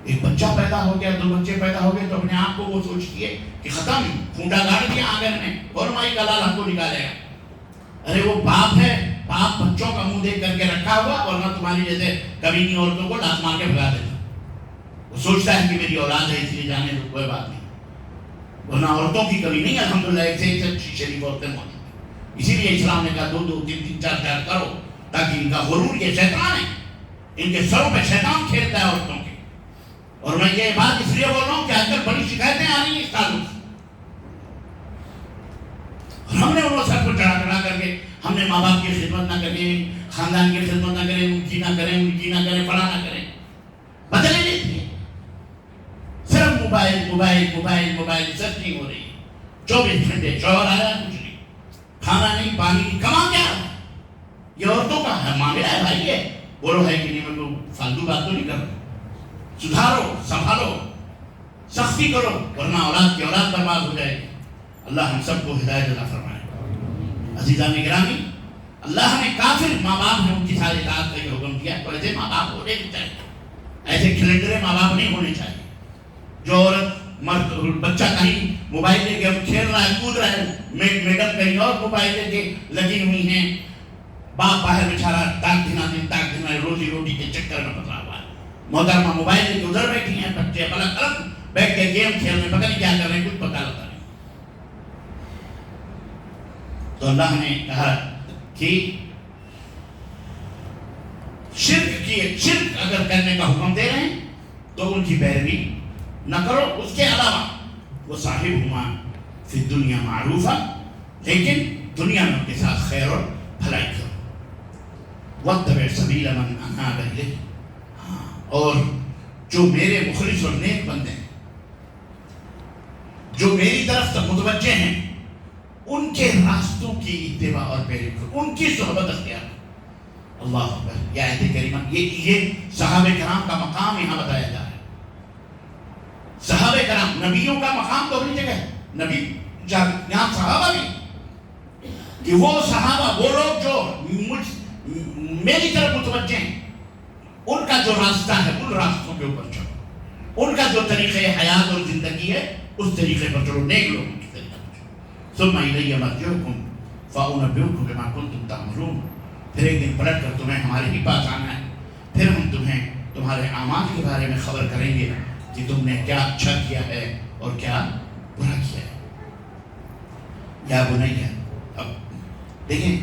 ایک بچہ پیدا ہو گیا، 2 بچے پیدا ہو گئے تو اپنے آپ کو وہ سوچتی ہے کہ ختم، کھونٹا گاڑ دیا آنگن میں اور مائی کا لال ہم کو نکالے گا۔ ارے وہ باپ ہے، باپ بچوں کا منہ دیکھ کر کے رکھا ہوا، ورنہ تمہاری جیسے کمینی عورتوں کو لات مار کے بھگا دیتا، وہ سوچتا ہے کہ میری اولاد ہے اس لیے جانے دو، کوئی بات نہیں، ورنہ عورتوں کی کمی نہیں، الحمدللہ ایک سے ایک شریف عورتیں موجود ہیں۔ اسی لیے اسلام نے کہا 2 3 3 4 4 کرو، تاکہ ان کا غرور، یہ شیطان ہے، ان کے سروں پہ شیطان کھیلتا ہے عورتوں کے۔ اور میں یہ بات اس لیے بول رہا ہوں کہ آج کل بڑی شکایتیں آ رہی ہیں اس تعلق سے، اور ہم نے انہوں سر کو چڑھا کر کے ہم نے ماں باپ کی خدمت نہ کریں، خاندان کی خدمت نہ کریں، ان کی نہ کریں، ان کی نہ کریں، فلاں نہ کریں، بدلے لیتی ہیں، صرف موبائل موبائل موبائل موبائل، سچ نہیں ہو رہی ہے، 24 گھنٹے شوہر آیا کچھ نہیں، کھانا نہیں، پانی نہیں، کما کیا؟ یہ عورتوں کا ہے معاملہ ہے بھائی، یہ بولو ہے کہ نہیں، میں تو فالتو بات تو نہیں کر رہا، سدھارو، سنبھالو، سختی کرو، ورنہ اولاد کی اولاد برباد ہو جائے گی۔ اللہ ہم سب کو ہدایت عطا فرمائے۔ عزیزان گرامی، اللہ نے کافر ماں باپ نے ان کی ساری اطاعت کا یہ حکم دیا، تو ایسے ماں باپ ہونے نہیں چاہیے، ایسے کھلنڈرے ماں باپ نہیں ہونے چاہیے۔ جو عورت مرد بچہ کہیں موبائل لے کے کھیل رہا ہے کود رہا ہے، میڈم کہیں اور موبائل لے کے لگی ہوئی ہیں، باپ باہر بیچارہ تاک دھنا روزی روٹی کے چکر میں پھنسا ہوا ہے، محترمہ موبائل لے کے ادھر بیٹھی ہیں، بچے الگ الگ بیٹھ کے گیم کھیل رہے، پتہ نہیں کیا کر رہے ہیں، کچھ پتہ لگتا نہیں۔ تو اللہ نے کہا کہ شرک اگر کرنے کا حکم دے رہے ہیں تو ان کی پیروی نہ کرو، اس کے علاوہ وہ صاحبہما فی الدنیا معروفہ، لیکن دنیا میں ان کے ساتھ خیر اور بھلائی کرو، واتبع سبیل من اناب الیہ، اور جو میرے مخلص اور نیک بندے ہیں، جو میری طرف تک متوجہ ہیں، ان کے راستوں کی اتباع اور پیروی کرو، ان کی صحبت اختیار کرو۔ اللہ اکبر، یہ آیت کریمہ، یہ صحابہ کرام کا مقام یہاں بتایا جا رہا ہے۔ صحابہ کرام، نبیوں کا مقام تو اپنی جگہ ہے، نبی یہاں صحابہ بھی، کہ وہ صحابہ، وہ لوگ جو میری طرف متوجہ ہیں، ان کا جو راستہ ہے ان راستوں کے اوپر چلو، ان کا جو طریقہ حیات اور زندگی ہے اس طریقے پر چلو، نیک لوگوں کی طریقے پر چلو۔ ثم الی مرجعکم فانبئکم بما کنتم تعملون، پھر ایک دن پلٹ کر تمہیں ہمارے ہی پاس آنا ہے، پھر ہم تمہیں تمہارے اعمال کے بارے میں خبر کریں گے کہ تم نے کیا اچھا کیا ہے اور کیا برا کیا ہے۔ یا بنیا، اب دیکھیں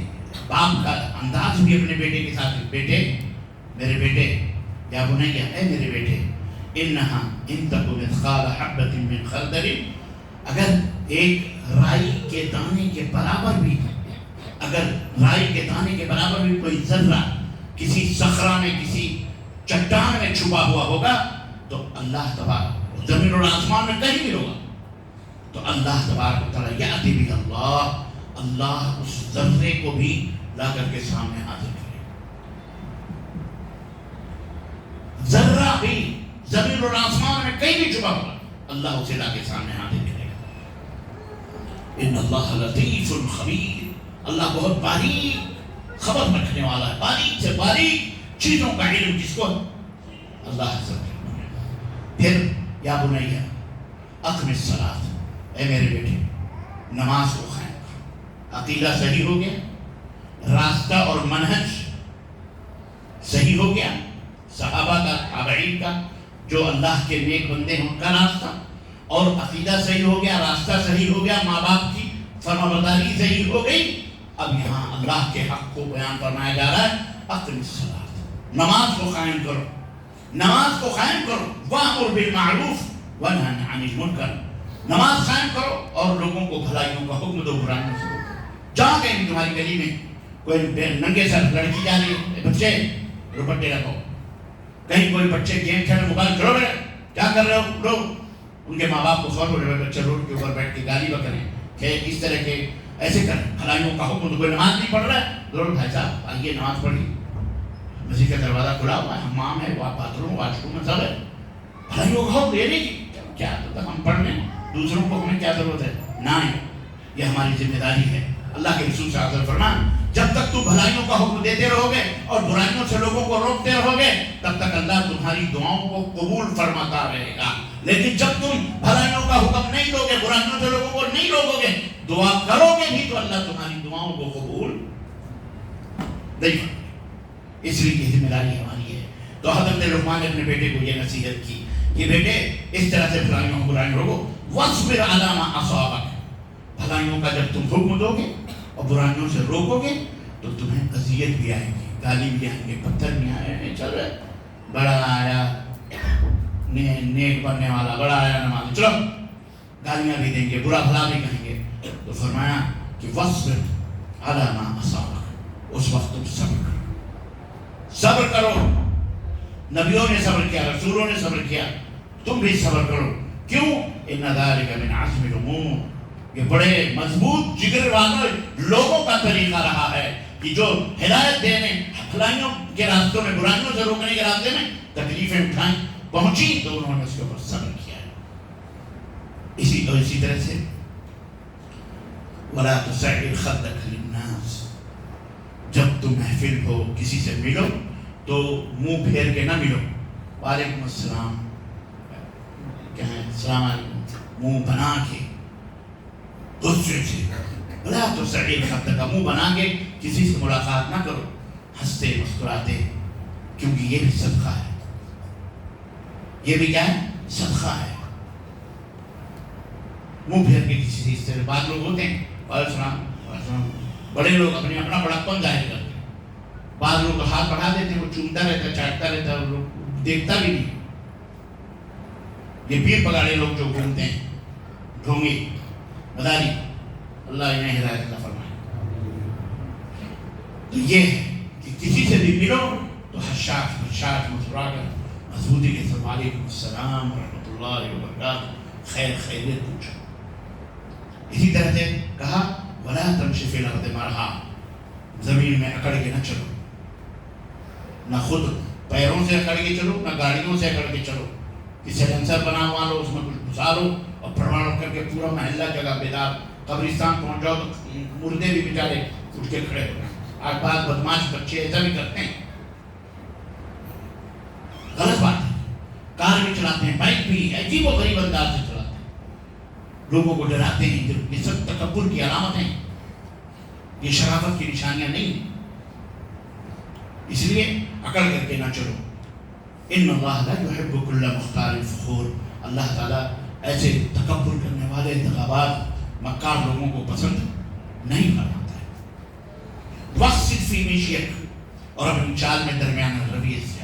باپ کا انداز بھی اپنے بیٹے کے ساتھ، بیٹے میرے بیٹے، یا بنیا اے میرے بیٹے، انہا ان تک مثقال حبۃ من خردل، اگر ایک رائی کے دانے کے برابر بھی، اگر رائی کے دانے کے برابر بھی کوئی ذرہ کسی صخرہ میں، کسی چٹان میں چھپا ہوا ہوگا تو اللہ تبارک، زمین اور آسمان میں کہیں بھی ہوگا تو اللہ تبارک و تعالیٰ یأتی بہ، اللہ اس ذرے کو بھی لا کر کے سامنے حاضر کرے، ذرہ بھی زمین اور آسمان میں کہیں بھی چھپا ہوگا اللہ اسے لا کے سامنے حاضر کرے گا۔ ان اللہ لطیف خبیر، اللہ بہت باریک خبر رکھنے والا ہے، باریک سے باریک چیزوں کا علم جس کو اللہ حضرت۔ پھر یا بنیا اقم الصلاۃ، اے میرے بیٹے نماز کو قائم کرو، عقیدہ صحیح ہو گیا، راستہ اور منہج صحیح ہو گیا، صحابہ کا، تابعین کا، جو اللہ کے نیک بندے ہیں ان کا راستہ، اور عقیدہ صحیح ہو گیا، راستہ صحیح ہو گیا، ماں باپ کی فرما برداری صحیح ہو گئی۔ اب یہاں اللہ کے حق کو بیان فرمایا جا رہا ہے، اقم الصلاۃ، نماز کو قائم کرو، نماز کو قائم کرو، وامر بالمعروف ونہی عن المنکر، نماز قائم کرو اور لوگوں کو بھلائیوں کا حکم دو، برائیوں سے روکو۔ جہاں کہیں بھی تمہاری گلی میں کوئی ننگے سر لڑکی جا رہی ہے، بچے دوپٹے رکھو، کہیں کوئی بچے گیم کھیل موبائل چلو رہے کیا کر رہے ہو لوگ، ان کے ماں باپ کو خبر ہو رہے بچے روڈ کے اوپر بیٹھ کے گالی بکریں کہ اس طرح کے ایسے کریں، بھلائیوں کا حکم دو، کوئی نماز نہیں پڑھ رہا ہے، ضرور بھائی صاحب آئیے نماز پڑھی، مسجد کا دروازہ کھلا ہوا ہے، حمام ہے، باتھ روم، واش روم میں سب ہے، بھلائیوں کا حکم دینے کی کیا ہم پڑھ لیں، دوسروں کو ہمیں کیا ضرورت ہے، نہ یہ ہماری ذمہ داری ہے۔ اللہ کے رسول صلی اللہ علیہ وسلم فرمان، جب تک تم بھلائیوں کا حکم دیتے رہو گے اور برائیوں سے لوگوں کو روکتے رہو گے تب تک اللہ تمہاری دعاؤں کو قبول فرماتا رہے گا، لیکن جب تم بھلائیوں کا حکم نہیں دو گے، برائیوں سے لوگوں کو نہیں روکو گے، دعا کرو گے بھی تو اللہ تمہاری دعاؤں کو قبول نہیں کرے، اس لیے یہ ذمہ داری ہماری ہے۔ تو حضرت لقمان نے اپنے بیٹے کو یہ نصیحت کی کہ بیٹے اس طرح سے بھلائیوں برائیوں روکو، واصبر علی ما اصابک، بھلائیوں کا جب تم حکم دو گے اور برائیوں سے روکو گے تو تمہیں اذیت بھی آئے گی، گالی بھی آئیں گے، پتھر بھی آئے ہیں، چل رہے بڑا آیا نیک بننے والا، بڑا آیا نماز، چلو گالیاں بھی دیں گے، برا بھلا بھی کہیں گے، تو فرمایا کہ واصبر علی ما اصابک، اس وقت تم صبر کرو، صبر کرو، نبیوں نے صبر کیا، رسولوں نے صبر کیا، تم بھی صبر کرو، کیوں؟ ان ذلک من عزم الامور، یہ بڑے مضبوط جگر والے لوگوں کا طریقہ رہا ہے کہ جو ہدایت دینے، بھلائیوں کے راستوں میں، برائیوں سے روکنے کے راستے میں تکلیفیں اٹھائیں، پہنچی تو انہوں نے اس کے اوپر صبر کیا ہے۔ اسی طرح سے وَلَا تُسَعِّرْ خَدَّكَ لِلنَّاسِ، جب تم محفل ہو کسی سے ملو تو منہ پھیر کے نہ ملو، وعلیکم السلام، کیا ہے، السلام علیکم، منہ بنا کے غصے سے، بلا تو سعید خط کا منہ بنا کے کسی سے ملاقات نہ کرو، ہنستے مسکراتے، کیونکہ یہ بھی صدقہ ہے، یہ بھی کیا ہے؟ صدقہ ہے۔ منہ پھیر کے کسی چیز سے، بعض لوگ ہوتے ہیں بڑے لوگ اپنا بڑاپن ظاہر کرتے ہیں، بعض لوگ ہاتھ بڑھا دیتے ہیں، وہ چومتا رہتا ہے، چاٹتا رہتا ہے، اور دیکھتا بھی نہیں۔ یہ پیر پگاڑے لوگ جو گھومتے ہیں، ڈھونگی مداری، اللہ انہیں ہدایت عطا فرمائے۔ تو یہ ہے کہ کسی سے بھی ملو تو حشاش مسکرا کر مضبوطی کے ساتھ وعلیکم السلام ورحمۃ اللہ وبرکاتہ، خیریت پوچھو۔ اسی طرح سے کہا ولا تمشی فی الارض مرحا، زمین میں اکڑ کے نہ چلو، نہ خود پیروں سے اکڑ کے چلو، نہ گاڑیوں سے اکڑ کے چلو، کسی سیلنسر بنا ہوا لو، اس میں کچھ گھسا لو اور پروان کر کے پورا محلہ جگہ بیدار، قبرستان پہنچ جاؤ تو مردے بھی بیچارے اٹھ کے کھڑے ہو گئے۔ آج بعض بدماش بچے ایسا بھی کرتے ہیں، غلط بات ہے۔ کار بھی چلاتے ہیں، بائک بھی عجیب و غریب انداز سے چلاتے ہیں، لوگوں کو ڈراتے ہیں، یہ سب تکبر کی علامت ہیں، یہ شرافت کی نشانیاں نہیں ہیں۔ اس لیے اکڑ کر کے نہ چلو۔ ان اللہ لا يحب كل مختال فخور، اللہ تعالیٰ ایسے تکبر کرنے والے انتخابات مکار لوگوں کو پسند نہیں فرماتا ہے۔ وقصد فی مشیک، اور اپنی چال میں درمیانہ رویے سے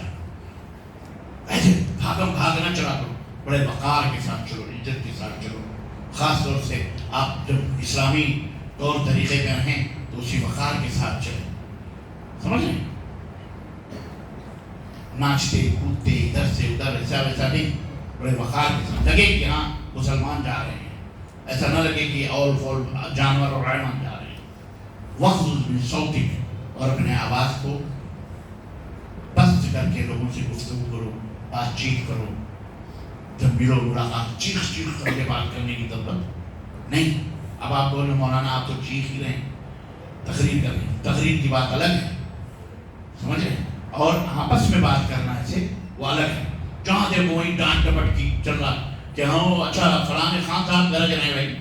ایسے بھاگم نہ چلا کرو، بڑے وقار کے ساتھ چلو، عزت کے ساتھ چلو۔ خاص طور سے آپ جب اسلامی طور طریقے پہ رہیں تو اسی وقار کے ساتھ چلیں، سمجھ رہے ہیں؟ ناچتے کودتے ادھر سے ادھر ایسا ویسا نہیں، بڑے وقار کے ساتھ، لگے کہ ہاں مسلمان جا رہے ہیں، ایسا نہ لگے کہ اول فول جانور اور حیوان جا رہے ہیں۔ وغضض من صوتک، اور اپنے آواز کو پست کر کے لوگوں سے گفتگو کرو، بات چیت کرو۔ جب ملو ملاقات چیخ کر کے بات کرنے کی ضرورت نہیں۔ اب آپ بولے مولانا آپ تو چیخ ہی رہے ہیں، تقریر کر رہے ہیں، تقریر کی بات الگ ہے، سمجھ رہے ہیں؟ اور آپس میں بات کرنا ایسے وہ الگ ہے۔ جہاں دیکھو وہیں ڈانٹ ڈپٹ کی چل رہا کہ ہاں اچھا فلاں خان صاحب گرج رہے ہیں، بھائی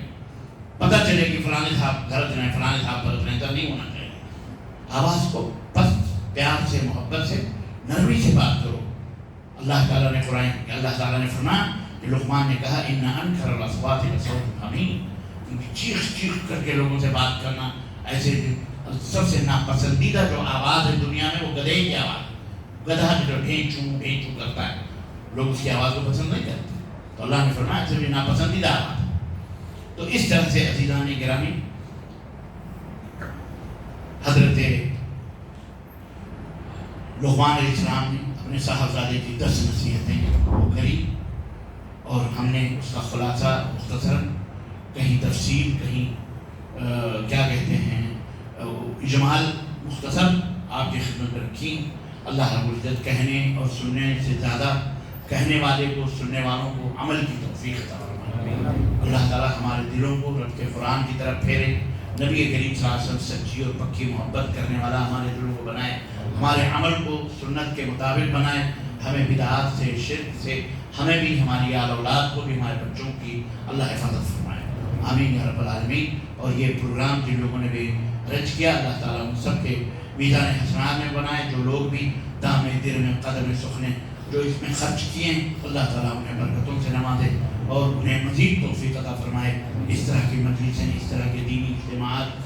پتہ چلے کہ فلاں صاحب گرج رہے ہیں، فلاں صاحب گرج رہے ہیں، تو نہیں ہونا چاہیے۔ آواز کو پست پیار سے محبت سے نرمی سے بات کرو۔ اللہ تعالیٰ نے اللہ نے فرمایا کہ لقمان نے کہا ان انکر الاصوات لصوت الحمیر، کیونکہ چیخ کر کے لوگوں سے بات کرنا ایسے سب سے ناپسندیدہ جو آواز ہے دنیا میں وہ گدھے کی آواز، گدھا جو ڈھین چوں کرتا ہے، لوگ اس کی آواز کو پسند نہیں کرتے، تو اللہ نے فرمایا اس سے ناپسندیدہ آواز ہے۔ تو اس طرح سے عزیزان گرامی حضرت لقمان علیہ السلام نے اپنے صاحبزادے کی 10 نصیحتیں وہ کری، اور ہم نے اس کا خلاصہ مختصراً کہیں تفصیل کہیں کیا کہتے ہیں اجمال مختصر آپ کی خدمت میں رکھی۔ اللہ رب العزت کہنے اور سننے سے زیادہ کہنے والے کو، سننے والوں کو عمل کی توفیق عطا فرمائے۔ اللہ تعالیٰ ہمارے دلوں کو رب کے قرآن کی طرف پھیرے، نبی کریم صلی اللہ علیہ وسلم سچی اور پکی محبت کرنے والا ہمارے دلوں کو بنائے، ہمارے عمل کو سنت کے مطابق بنائے، ہمیں بدعات سے، شرک سے، ہمیں بھی، ہماری آل اولاد کو بھی، ہمارے بچوں کی اللہ حفاظت فرمائے، آمین یا رب العالمین۔ اور یہ پروگرام جن لوگوں نے بھی رچ کیا، اللہ تعالیٰ ان سب کے میزان حسنات میں بنائے، جو لوگ بھی دام دل میں قدم سخنے جو اس میں خرچ کیے ہیں، اللہ تعالیٰ انہیں برکتوں سے نوازے اور انہیں مزید توفیق عطا فرمائے، اس طرح کی مجلسیں، اس طرح کے دینی اجتماعات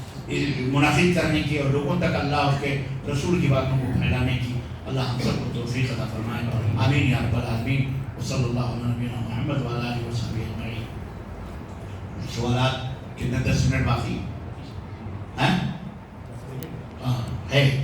منعقد کرنے کی اور لوگوں تک اللہ اور کے رسول کی باتوں کو پھیلانے کی اللہ ہم سب کو توفیق عطا فرمائے، آمین یا رب العالمین۔ وصلی اللہ علیہ نبینا محمد وعلی آلہ وصحبہ اجمعین۔ سوالات کتنے 10 منٹ باقی ہیں؟ ہے